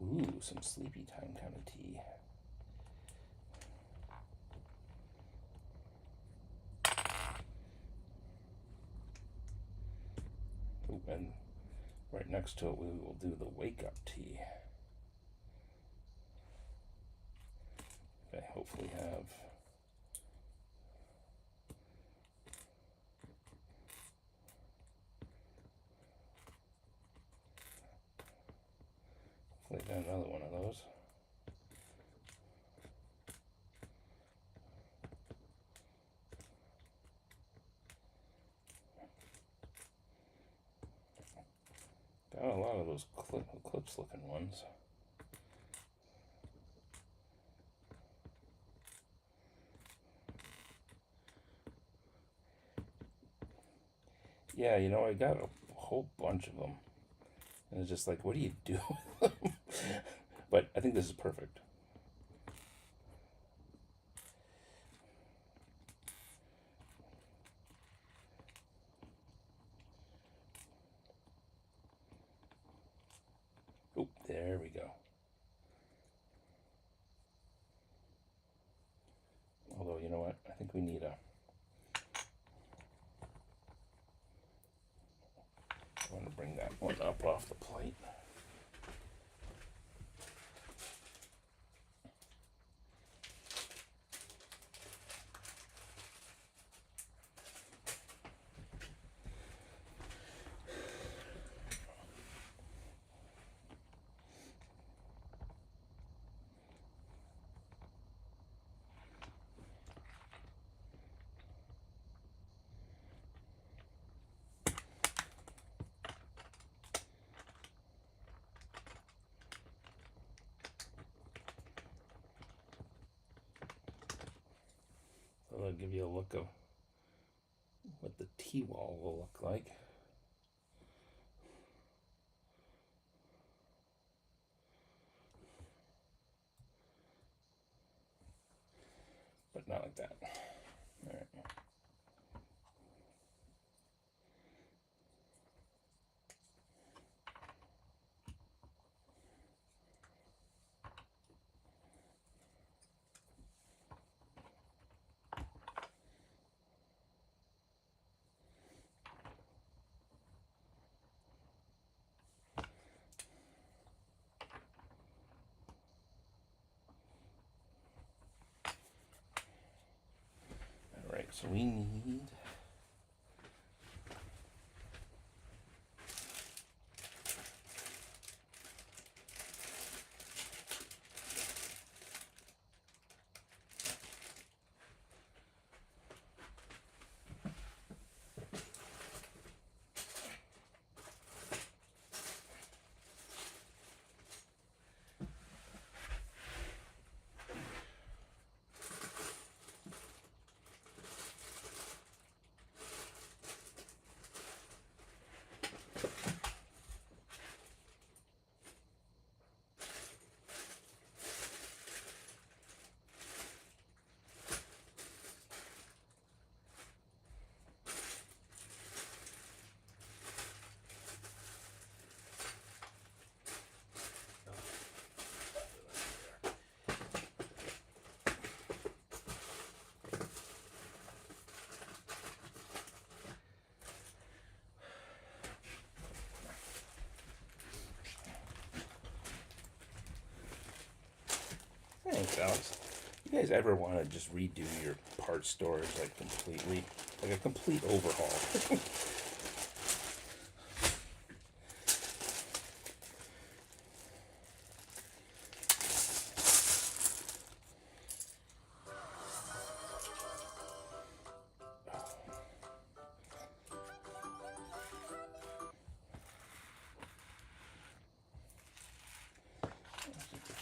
Ooh, some sleepy time kind of tea. Ooh, and right next to it, we will do the wake up tea. I hopefully have. Hopefully, I got another one of those. Got a lot of those clips looking ones. Yeah, you know, I got a whole bunch of them. And it's just like, what do you do with them? But I think this is perfect. Oh, there we go. Although, you know what? I think we need a... I want to bring that one up off the plate. So that'll give you a look of what the tea wall will look like. But not like that. All right. So we need Thanks, Alex. You guys ever want to just redo your parts storage like completely? Like a complete overhaul?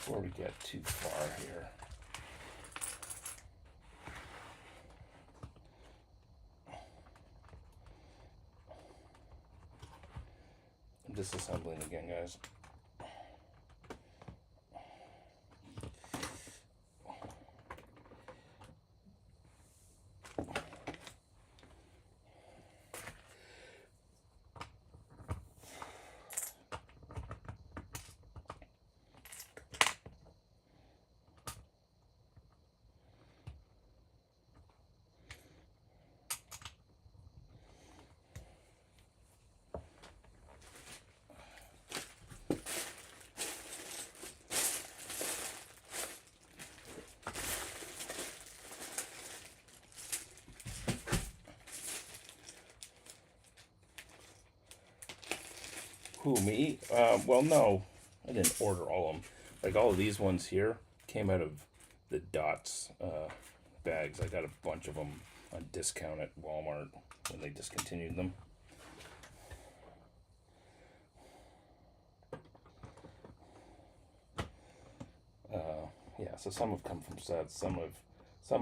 Before we get too far here. I'm disassembling again, guys. Who, me? Well, no, I didn't order all of them. Like all of these ones here came out of the Dots bags. I got a bunch of them on discount at Walmart when they discontinued them. Yeah, so some have come from sets. Some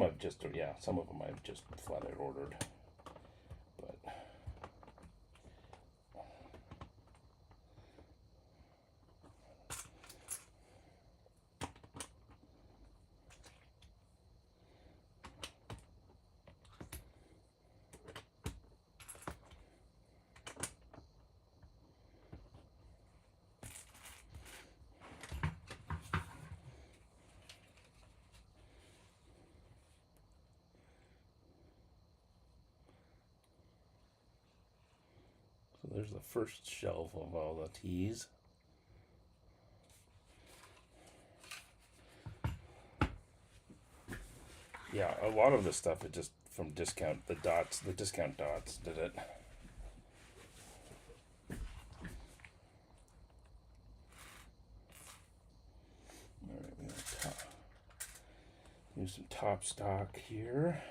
have just, yeah, some of them I've just flat out ordered. But so there's the first shelf of all the teas. Yeah, a lot of the stuff is just from discount. The discount Dots did it. All right, we gotta use some top stock here.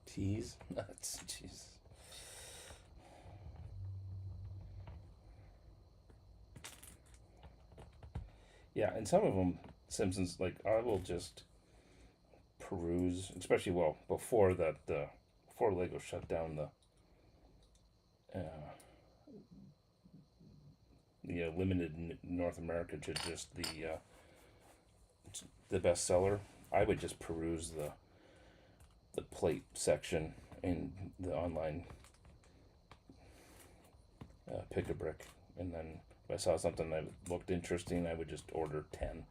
Teas, nuts, jeez. Yeah, and some of them, Simpsons, like I will just peruse, especially well before that, before Lego shut down uh, the limited North America to just the bestseller. I would just peruse the plate section in the online pick a brick, and then if I saw something that looked interesting, I would just order 10.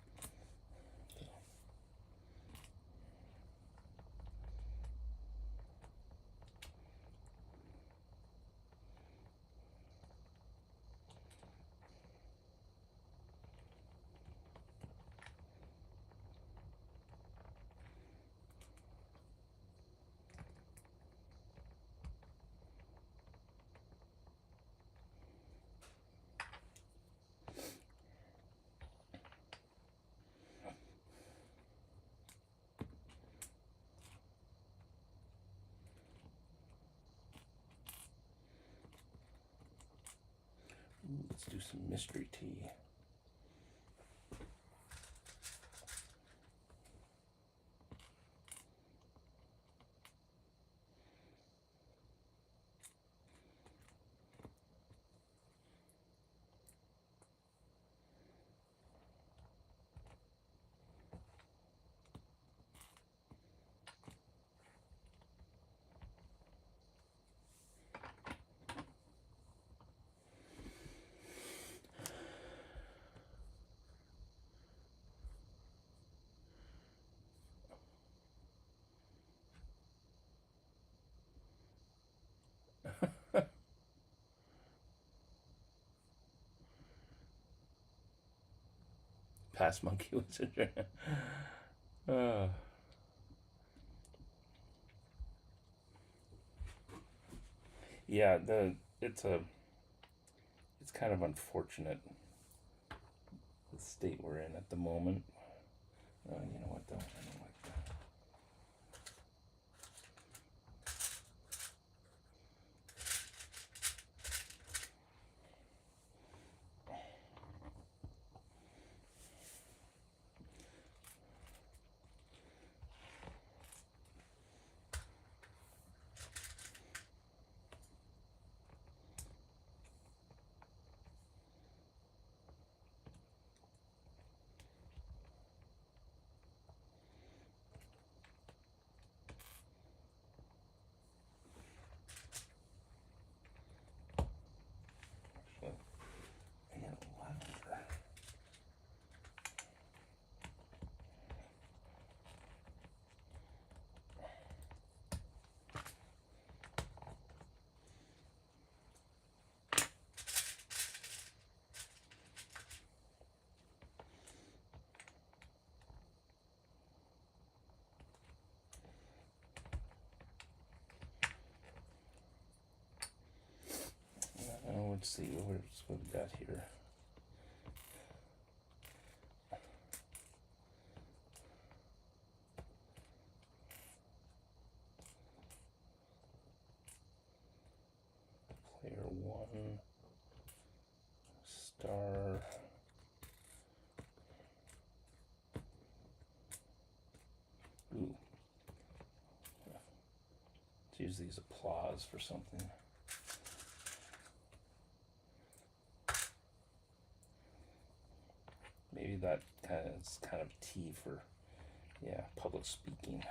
Ooh, let's do some mystery tea. Past monkey was it? uh, yeah, it's kind of unfortunate the state we're in at the moment. You know what though? I don't like that. Actually, and lavender. Let's see what we got here. Player one, star. Ooh. Let's use these applause for something. Maybe that is kind of tea for, yeah, public speaking.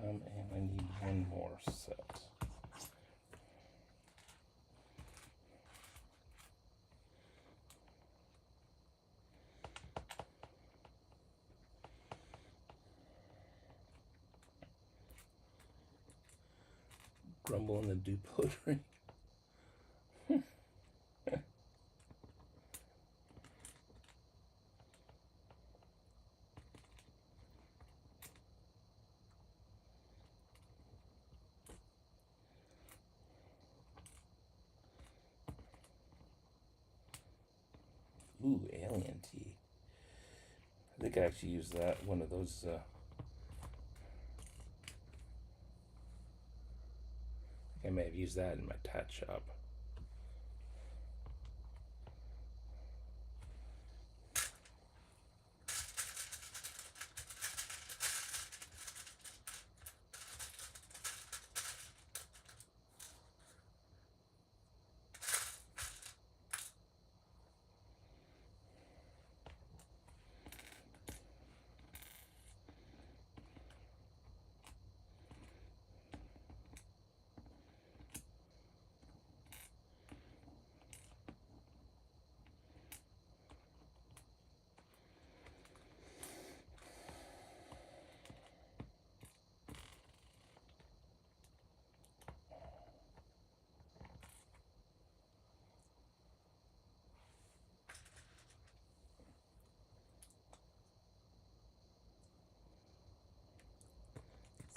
And I need one more set. Grumble in the dew poetry. Italian tea. I think I actually used that, one of those, I may have used that in my tat shop.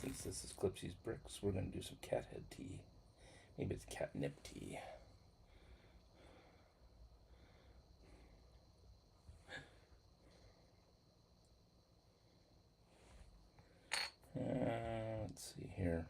Since this is Clipsy's Bricks, we're going to do some cat head tea. Maybe it's catnip tea. Let's see here.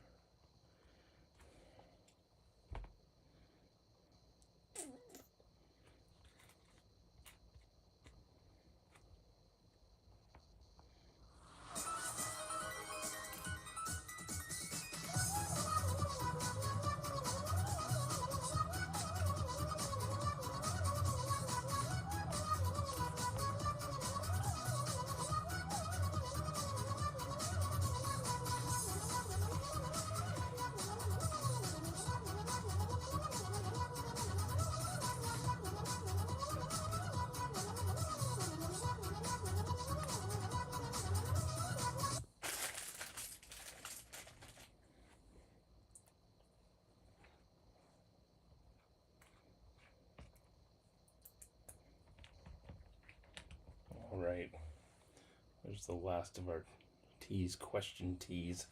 All right, there's the last of our teas, question teas.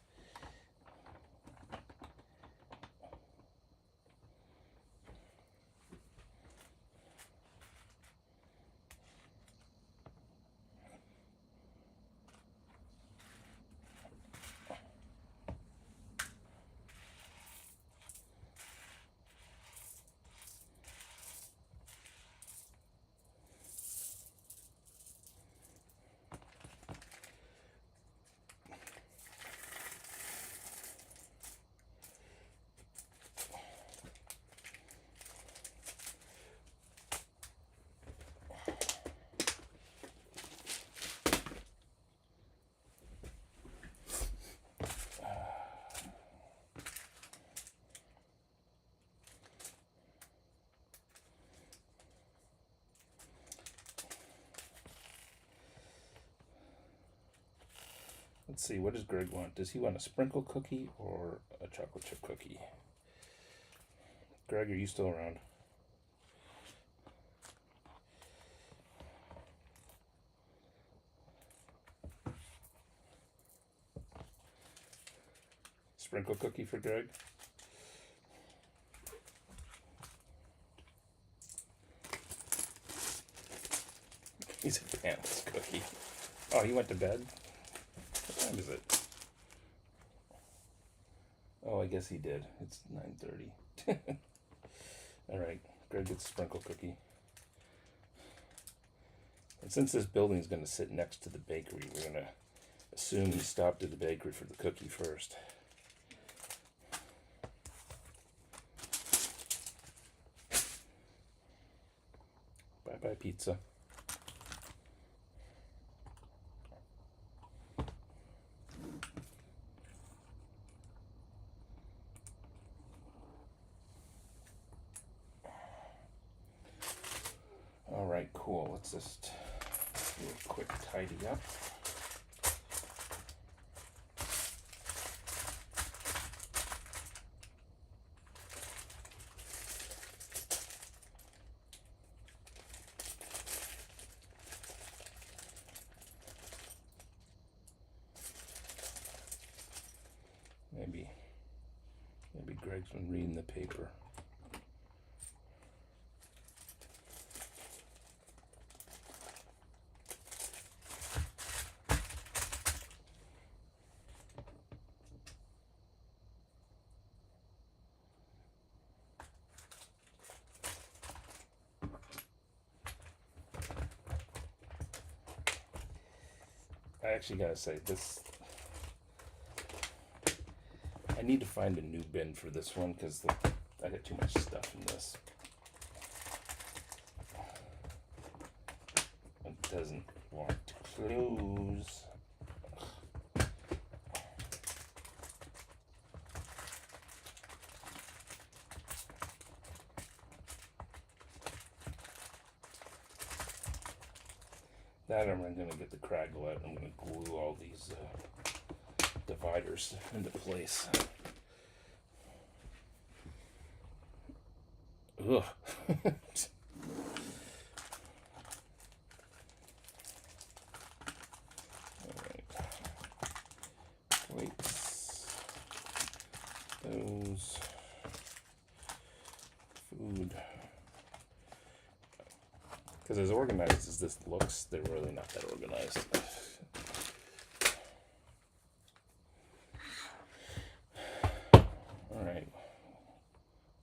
Let's see, what does Greg want? Does he want a sprinkle cookie or a chocolate chip cookie? Greg, are you still around? Sprinkle cookie for Greg? He's a pants cookie. Oh, he went to bed? What time is it? Oh, I guess he did. It's 9:30. All right, Greg gets a sprinkle cookie. And since this building is going to sit next to the bakery, we're going to assume he stopped at the bakery for the cookie first. Bye-bye, pizza. All right, cool. Let's just do a quick tidy up. Maybe Greg's been reading the paper. actually gotta say this. I need to find a new bin for this one because I got too much stuff in this. It doesn't want to close. That I'm going to get the Craggle out. I'm going to glue all these dividers into place. Ugh. Plates, those, food. Because as organized as this looks, they're really not that organized. All right,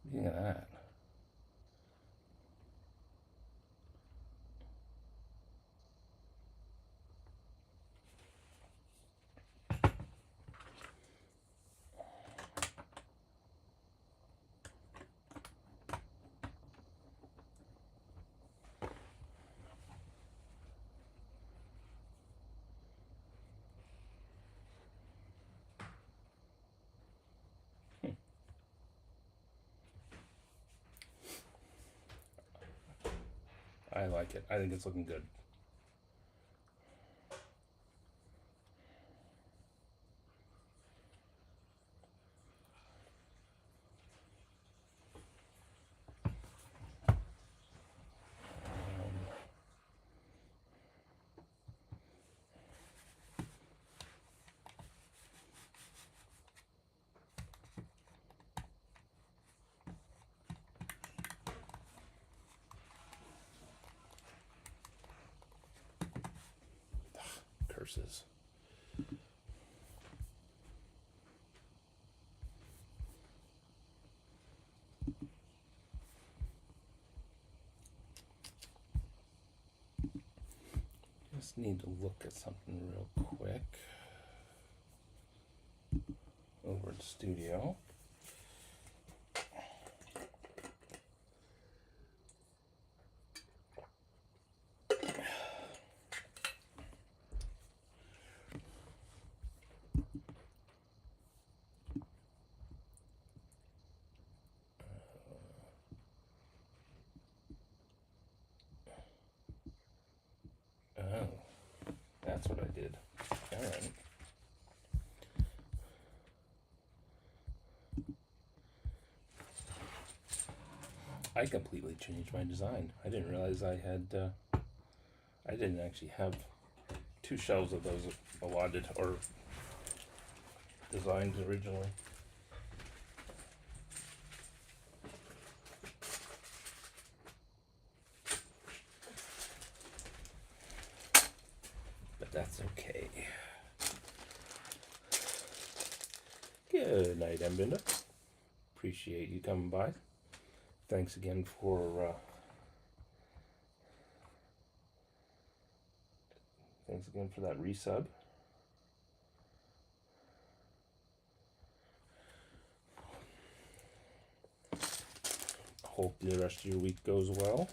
looking at that. I like it. I think it's looking good. Curses. Just need to look at something real quick over at Studio. Oh, that's what I did. All right. I completely changed my design. I didn't realize I had, I didn't actually have 2 shelves of those allotted or designed originally. But that's okay. Good night, Mbinda. Appreciate you coming by. Thanks again for that resub. Hope the rest of your week goes well.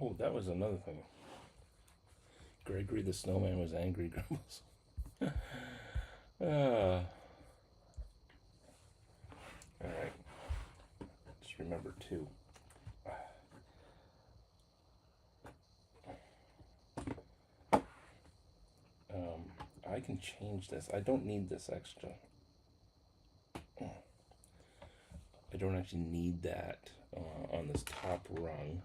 Oh, that was another thing. Gregory the Snowman was angry, Grumbles. Alright. Just remember too. I can change this. I don't need this extra. I don't actually need that on this top rung.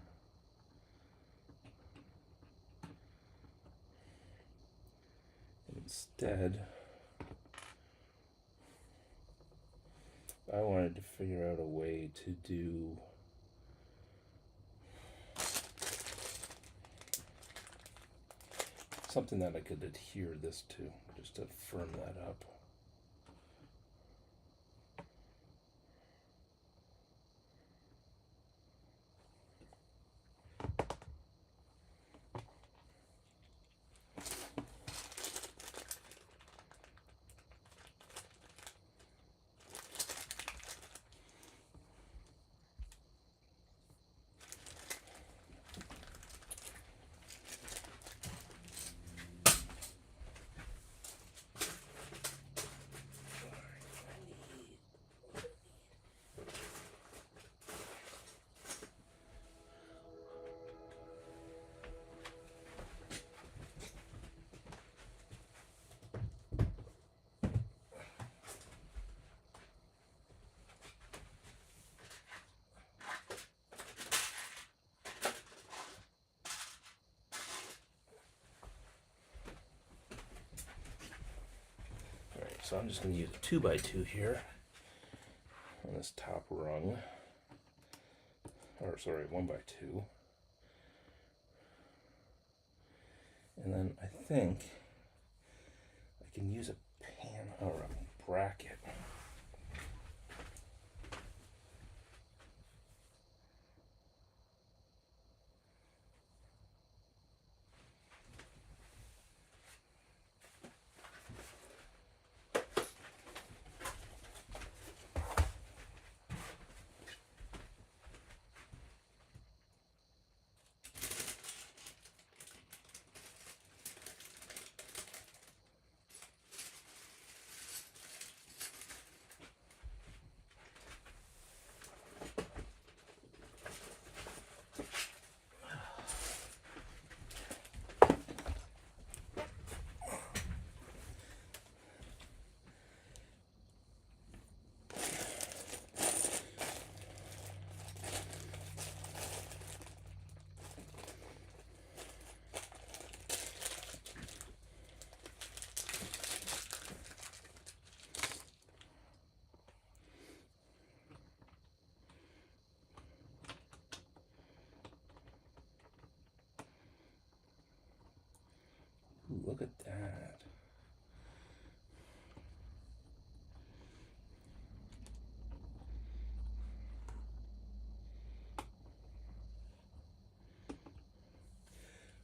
Instead, I wanted to figure out a way to do something that I could adhere this to, just to firm that up. So I'm just going to use a 2x2 here on this top rung, or sorry, 1x2. And then I think I can use a pan or a bracket. Ooh, look at that.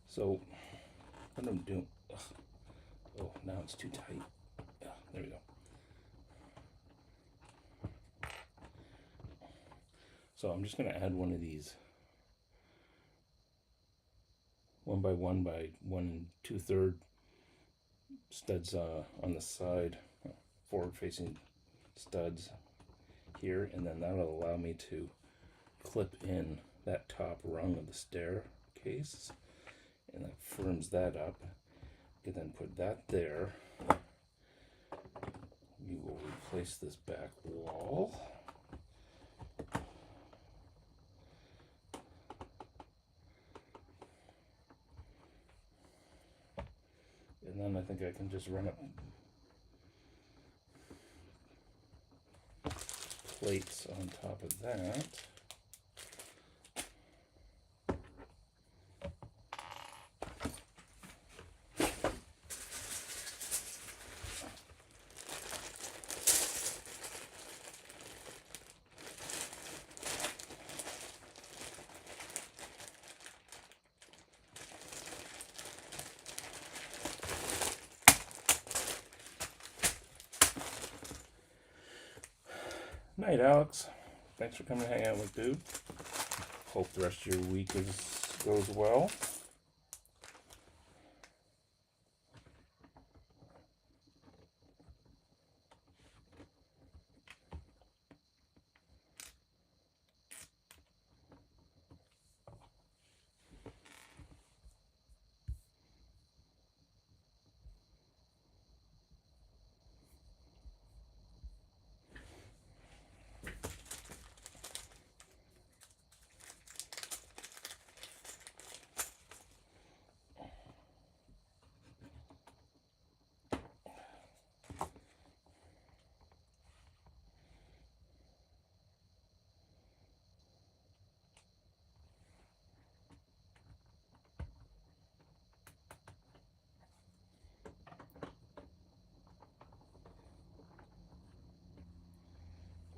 So, what I'm doing, oh, now it's too tight. There we go. So I'm just going to add one of these 1x1 by 1 2/3 studs on the side, forward facing studs here, and then that'll allow me to clip in that top rung of the staircase, and that firms that up. You can then put that there. You will replace this back wall. And then I think I can just run up plates on top of that. Night, Alex. Thanks for coming to hang out with dude. Hope the rest of your week is goes well.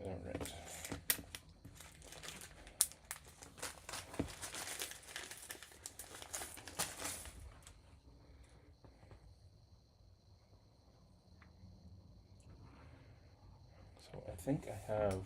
All right. So I think I have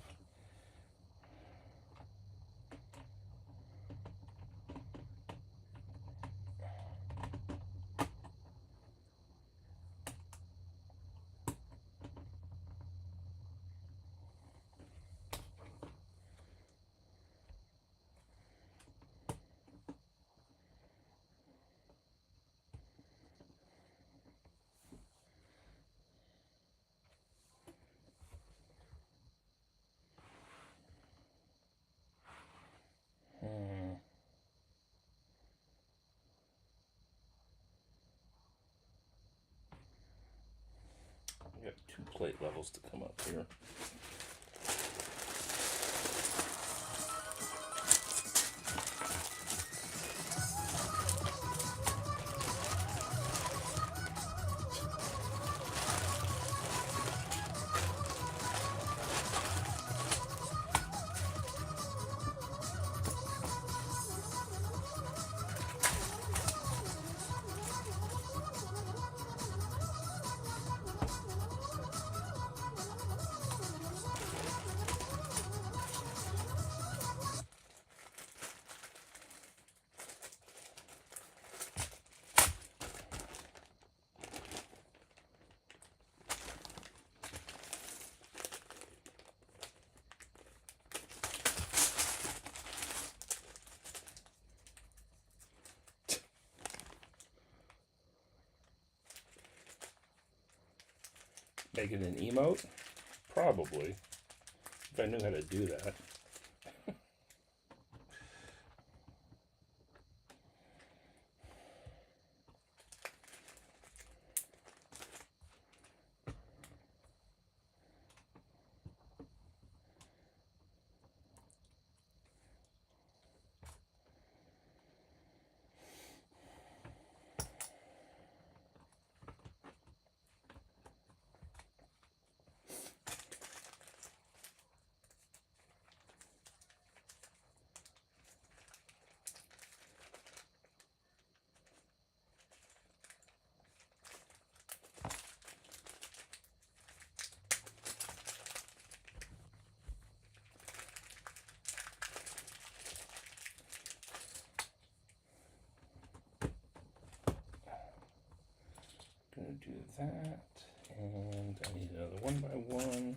I got 2 plate levels to come up here. Make it an emote? Probably. If I knew how to do that. Gonna do that, and I need another 1x1.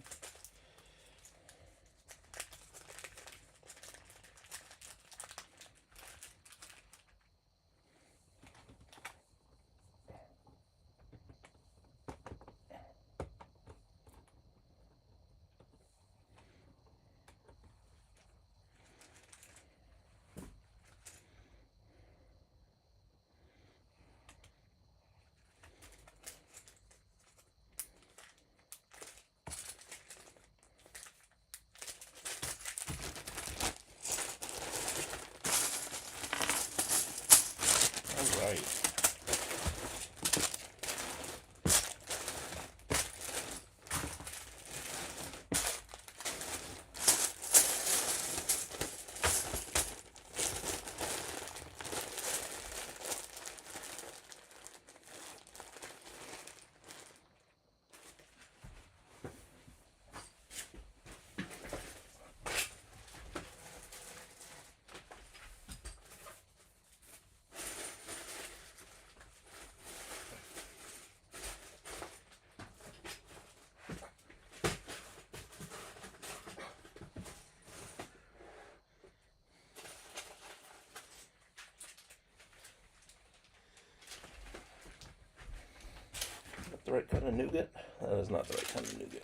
All right. right kind of nougat? That is not the right kind of nougat.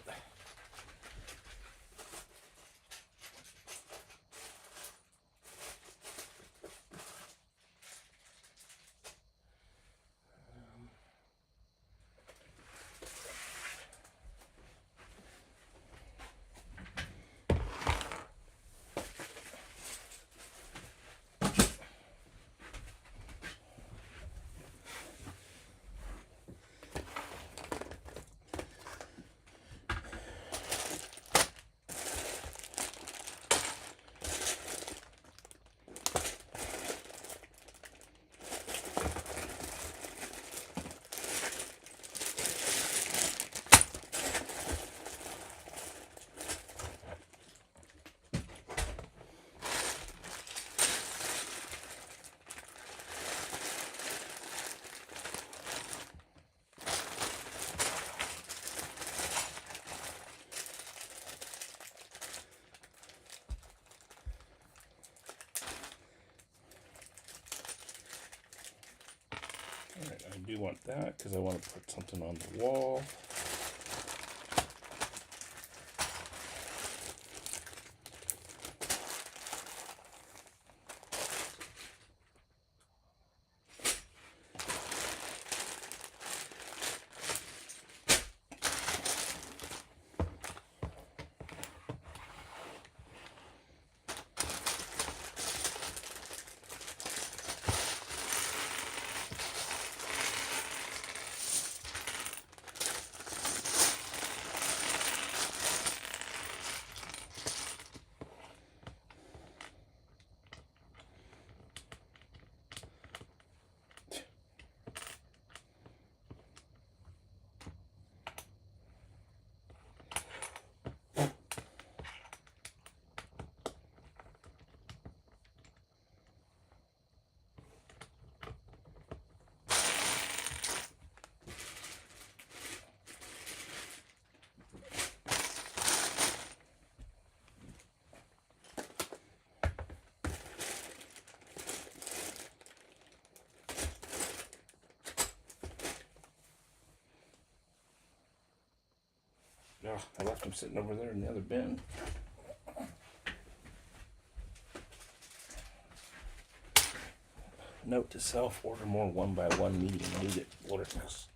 Alright, I do want that because I want to put something on the wall. Oh, I left them sitting over there in the other bin. Note to self, order more 1x1 medium nougat floaters.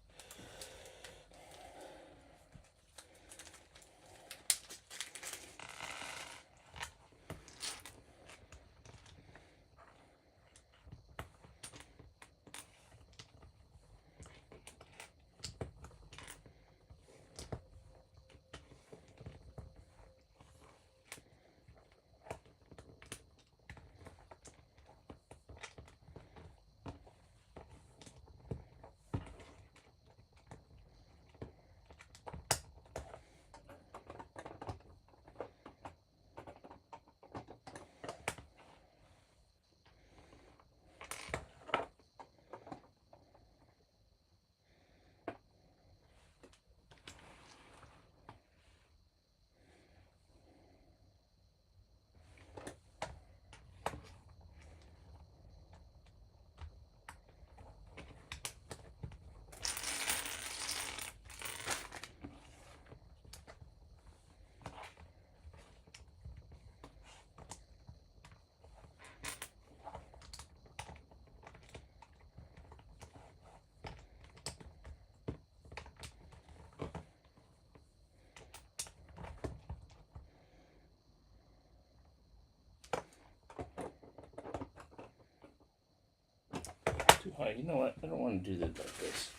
Too high. You know what? I don't want to do that like this.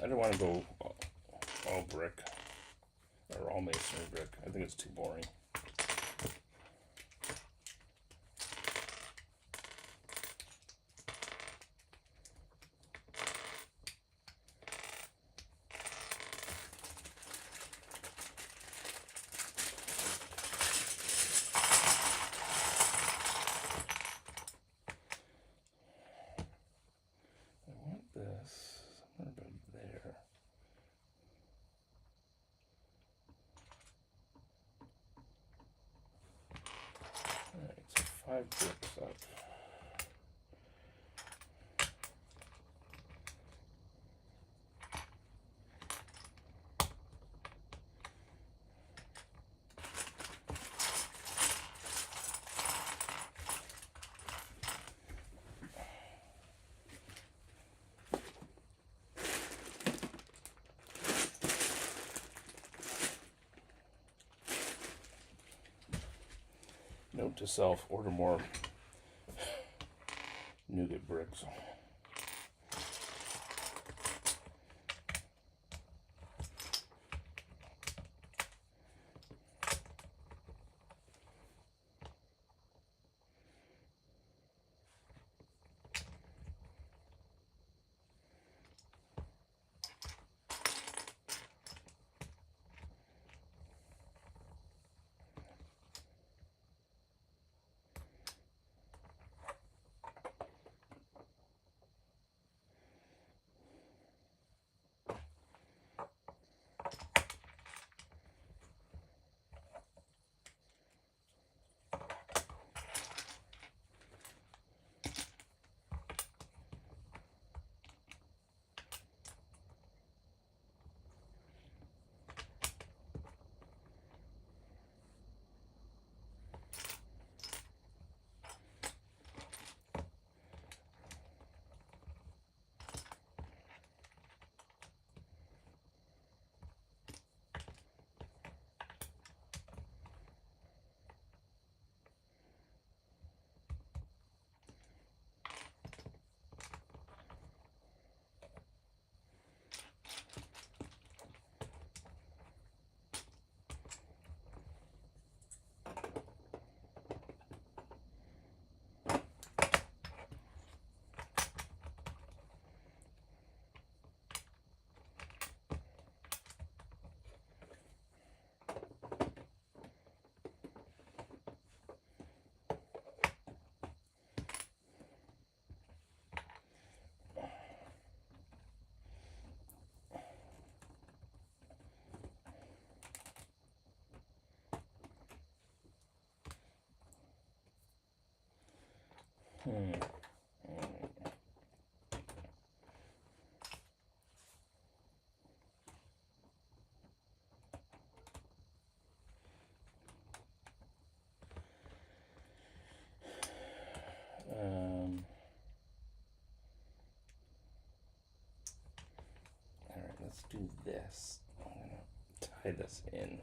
I don't want to go all brick or all masonry brick. I think it's too boring. 5 bricks up. Note to self, order more nougat bricks. All right, let's do this. I'm gonna tie this in.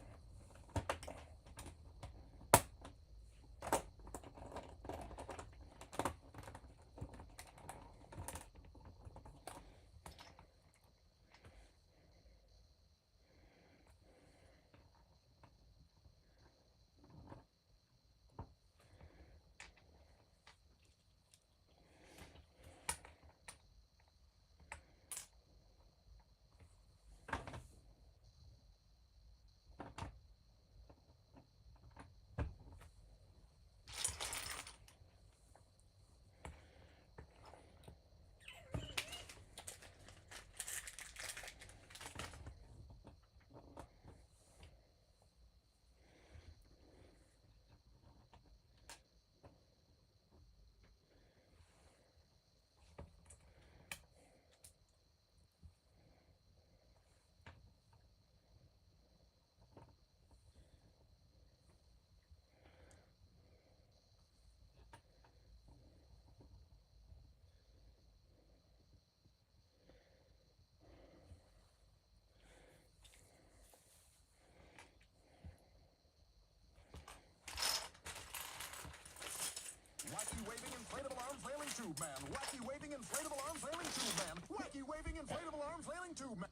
Wacky waving inflatable arm flailing tube man. Wacky waving inflatable arm flailing tube man. Wacky waving inflatable arm flailing tube man.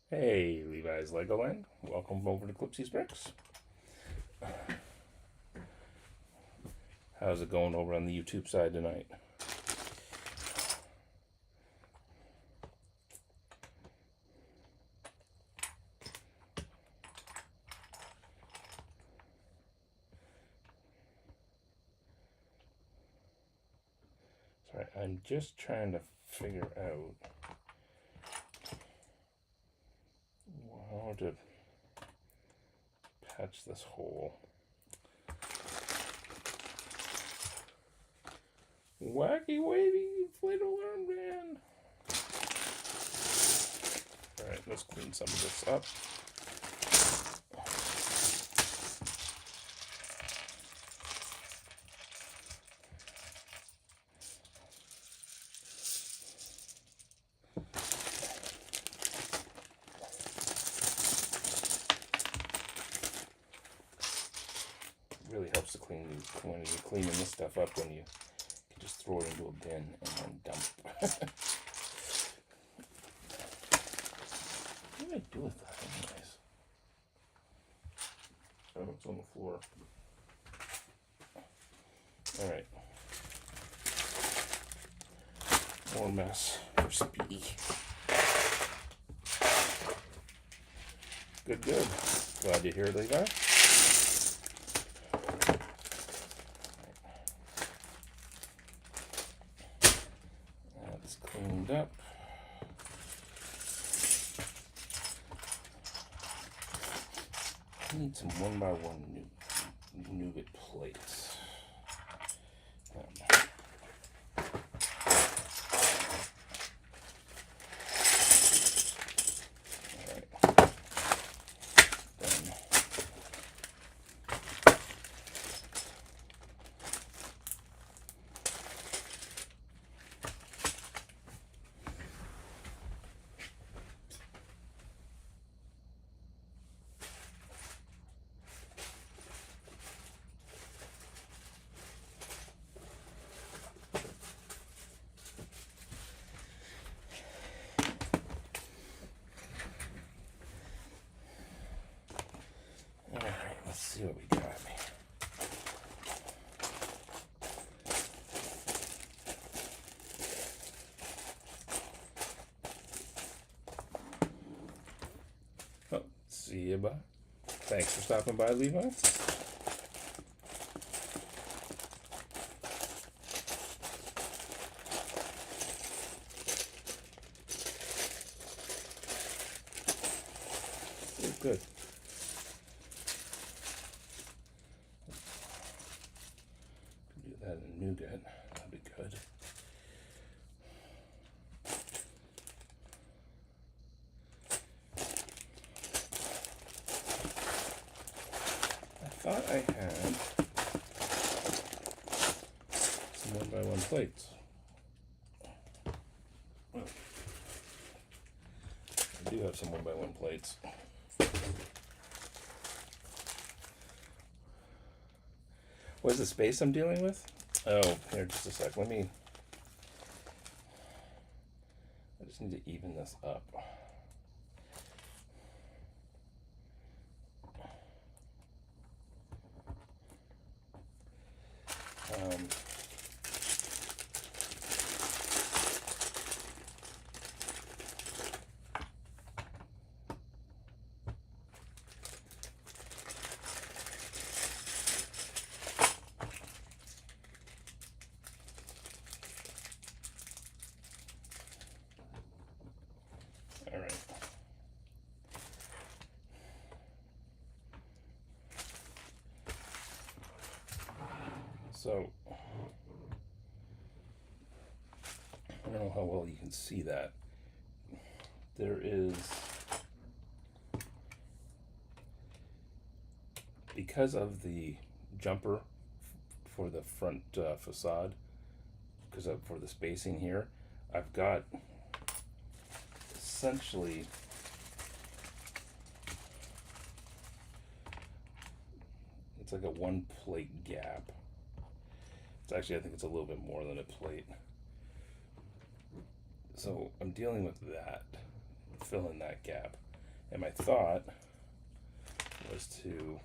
Hey, Levi's Legoland. Welcome over to Clipsy's Bricks. How's it going over on the YouTube side tonight? Sorry, I'm just trying to figure out how to patch this hole. Wacky wavy inflatable armband. Alright, let's clean some of this up. Really helps to clean when you're cleaning this stuff up, when you can just throw it into a bin and then dump. What do I do with that anyways? Oh, it's on the floor. Alright. More mess for Speedy. Good, good. Glad to hear it, Levi. That's cleaned up. I need some 1x1 nougat plates. Let's see what we got. Oh, see you, bye. Thanks for stopping by, Levi. Good. Do that in nougat. That'd be good. I thought I had some 1x1 plates. Oh. I do have some 1x1 plates. What is the space I'm dealing with? Oh, here, just a sec. I just need to even this up. All right. So, I don't know how well you can see that. There is, because of the jumper for the front facade, for the spacing here, I've got essentially it's like a 1 plate gap. It's actually, I think it's a little bit more than a plate. So I'm dealing with that, fill in that gap. And my thought was to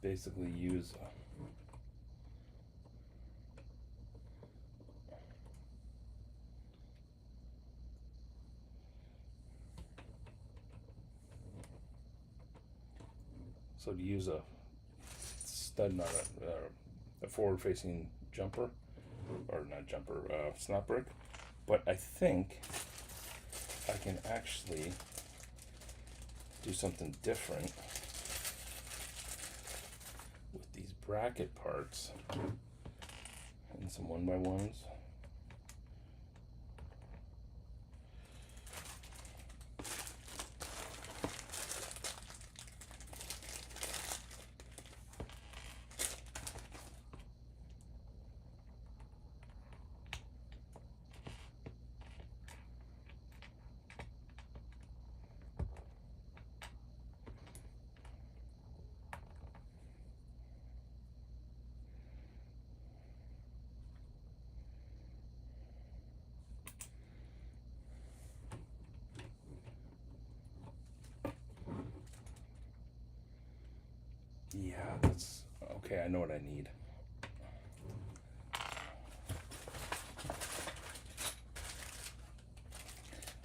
basically use so to use a stud, not a forward-facing jumper, or not jumper, snot brick. But I think I can actually do something different with these bracket parts and some 1x1s. Yeah, that's okay. I know what I need.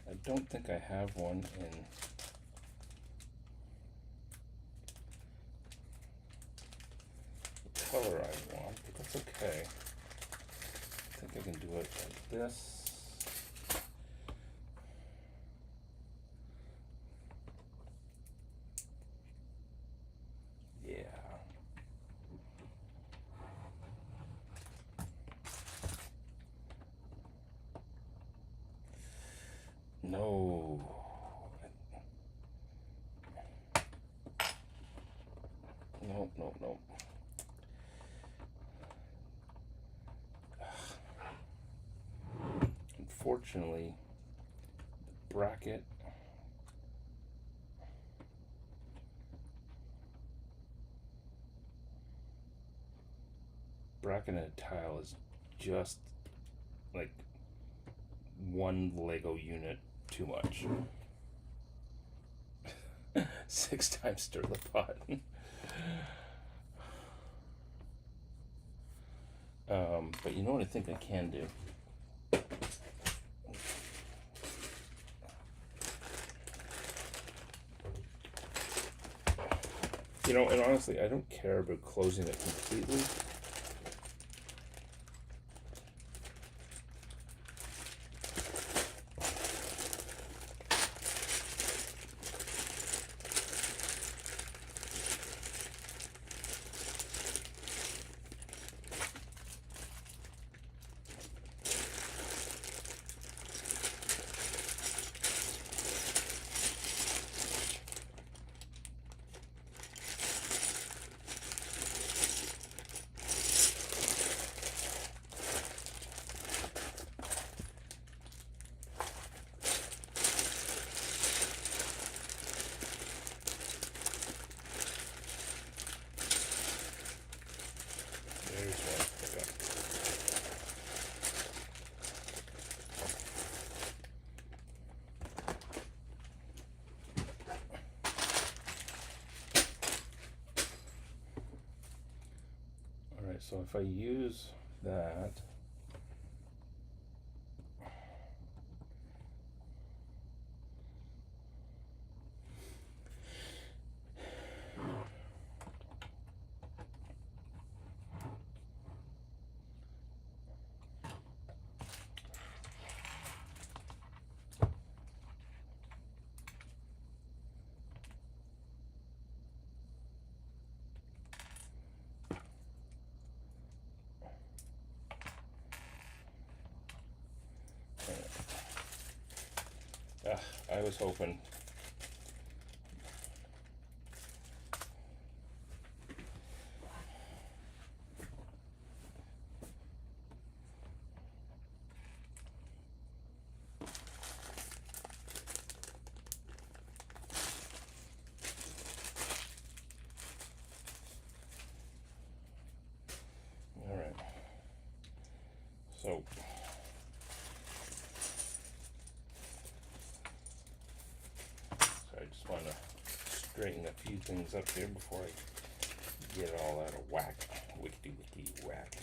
I don't think I have one in the color I want, but that's okay. I think I can do it like this. Yeah. No. Nope, nope, nope. Unfortunately, the bracket and a tile is just like one Lego unit too much. 6 times stir the pot. But you know what I think I can do? You know, and honestly, I don't care about closing it completely. There's one. Okay. All right, so if I use that, I was hoping. All right. So I just want to straighten a few things up here before I get it all out of whack. Wickety whack.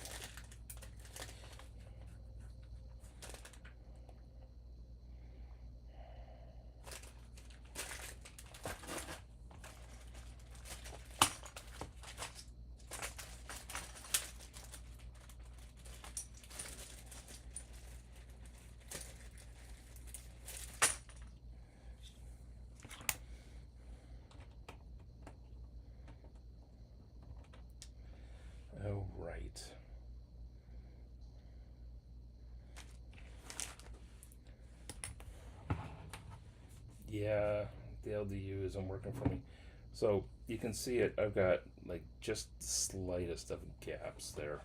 Yeah, the LDU isn't working for me. So you can see it, I've got like just the slightest of gaps there.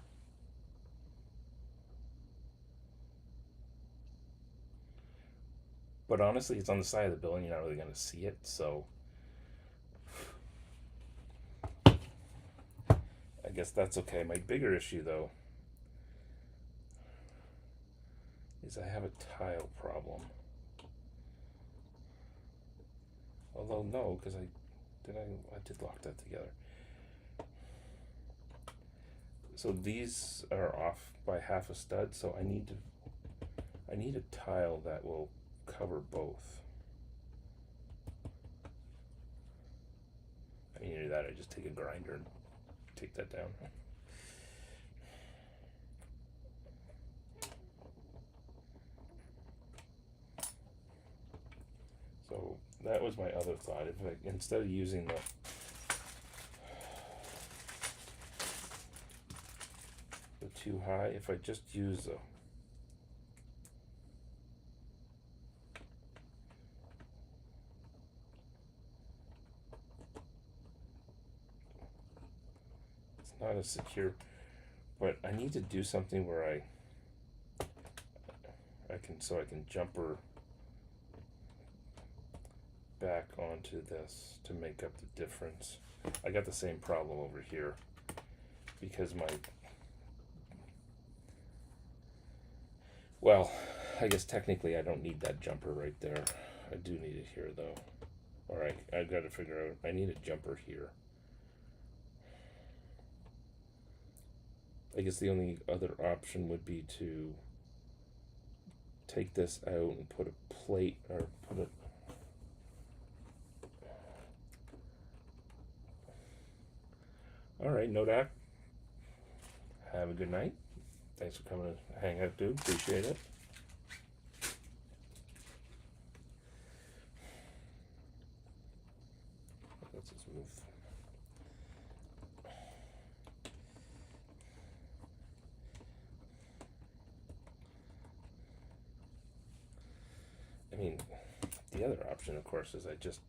But honestly, it's on the side of the building, you're not really going to see it, so I guess that's okay. My bigger issue, though, is I have a tile problem. Although, no, because I did lock that together. So these are off by half a stud, so I need a tile that will cover both. I mean, either that, I just take a grinder and take that down. So that was my other thought. If I, instead of using the too high, if I just use the not as secure, but I need to do something where I can jumper back onto this to make up the difference. I got the same problem over here because well, I guess technically I don't need that jumper right there. I do need it here though. Alright, I've got to figure out, I need a jumper here. I guess the only other option would be to take this out and put a plate, or put a Alright, Nodak. Have a good night. Thanks for coming to hang out, dude. Appreciate it. Let's just move. I mean, the other option, of course, is I just.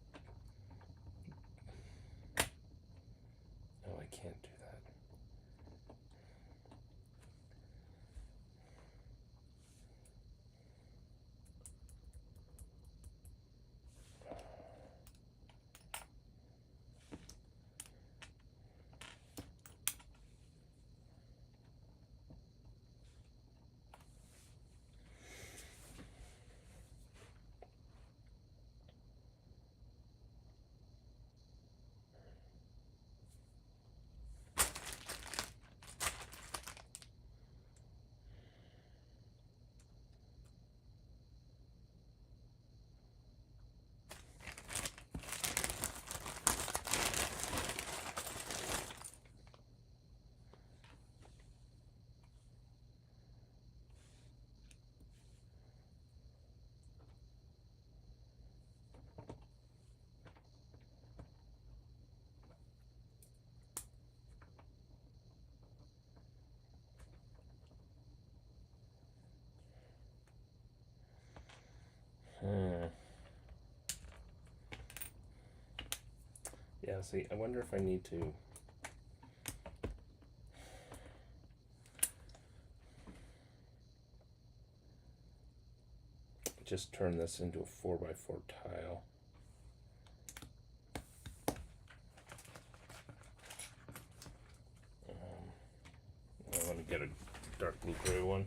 No, I can't do that. Yeah, see, I wonder if I need to just turn this into a 4x4 tile. I want to get a dark blue gray one.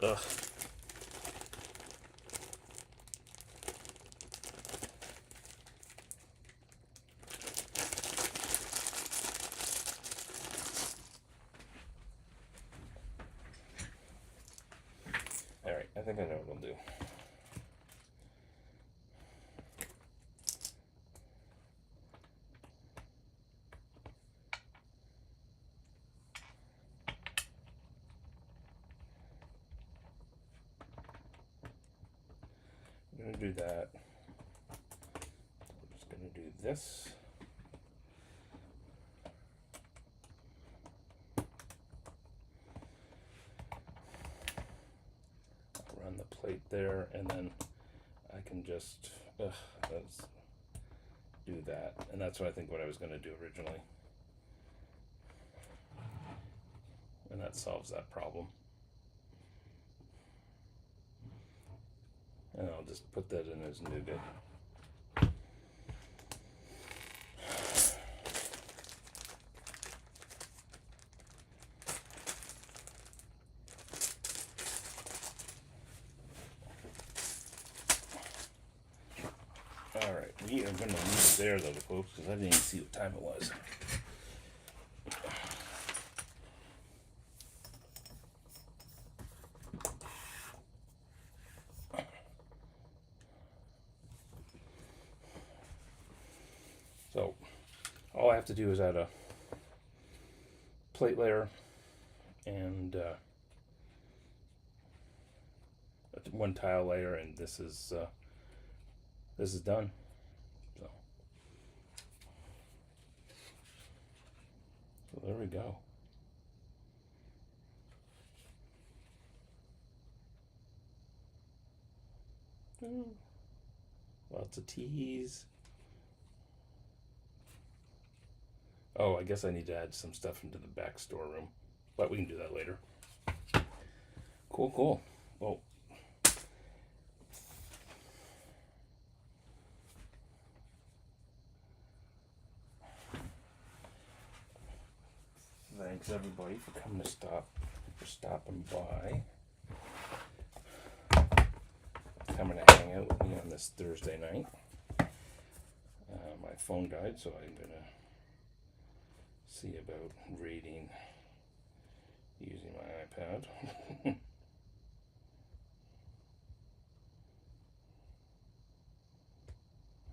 Ugh. Alright, I think I know what I'll do. I'm gonna do that. this. I'll run the plate there, and then I can just let's do that. And that's what I think what I was going to do originally. And that solves that problem. And I'll just put that in as nougat. Alright, we are going to leave it there though, folks, because I didn't even see what time it was. So, all I have to do is add a plate layer and one tile layer, and this is done. So there we go. Ooh, lots of teas. Oh, I guess I need to add some stuff into the back storeroom, but we can do that later. Cool. Well, thanks everybody for stopping by, coming to hang out with me on this Thursday night. My phone died, so I'm gonna see about reading using my iPad.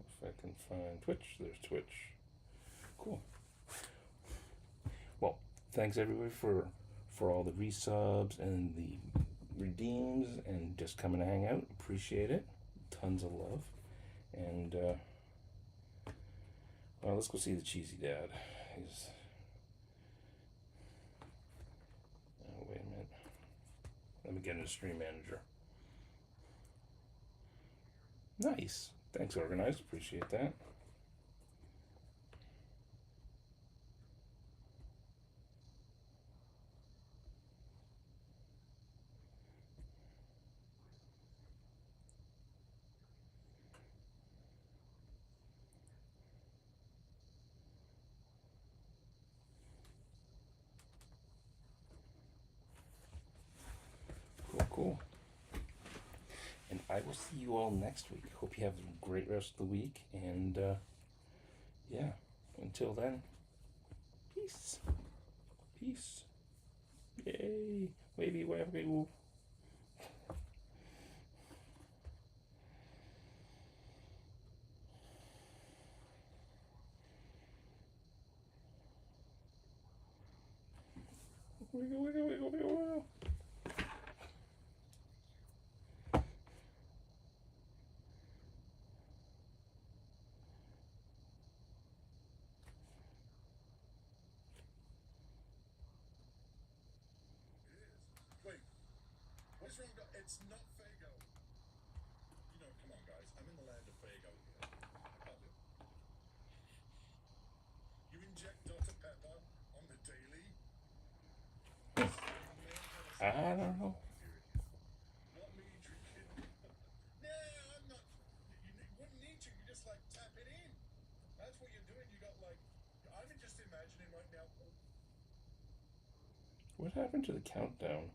If I can find Twitch, there's Twitch. Cool. Well, thanks everybody for all the resubs and the redeems and just coming to hang out. Appreciate it. Tons of love. And well, let's go see the cheesy dad. Oh, wait a minute. Let me get into Stream Manager. Nice. Thanks, Organized. Appreciate that. Cool. And I will see you all next week. Hope you have a great rest of the week. And yeah, until then, peace. Yay. Wavy, wavy. Wiggle. Wait, what's wrong? It's not Fago. You know, come on, guys. I'm in the land of Fago here. I can't do it. You inject Dr. Pepper on the daily? I don't know. Not me drinking. No, I'm not. You wouldn't need to. You just like tap it in. That's what you're doing. You got like. I'm just imagining right now. What happened to the countdown?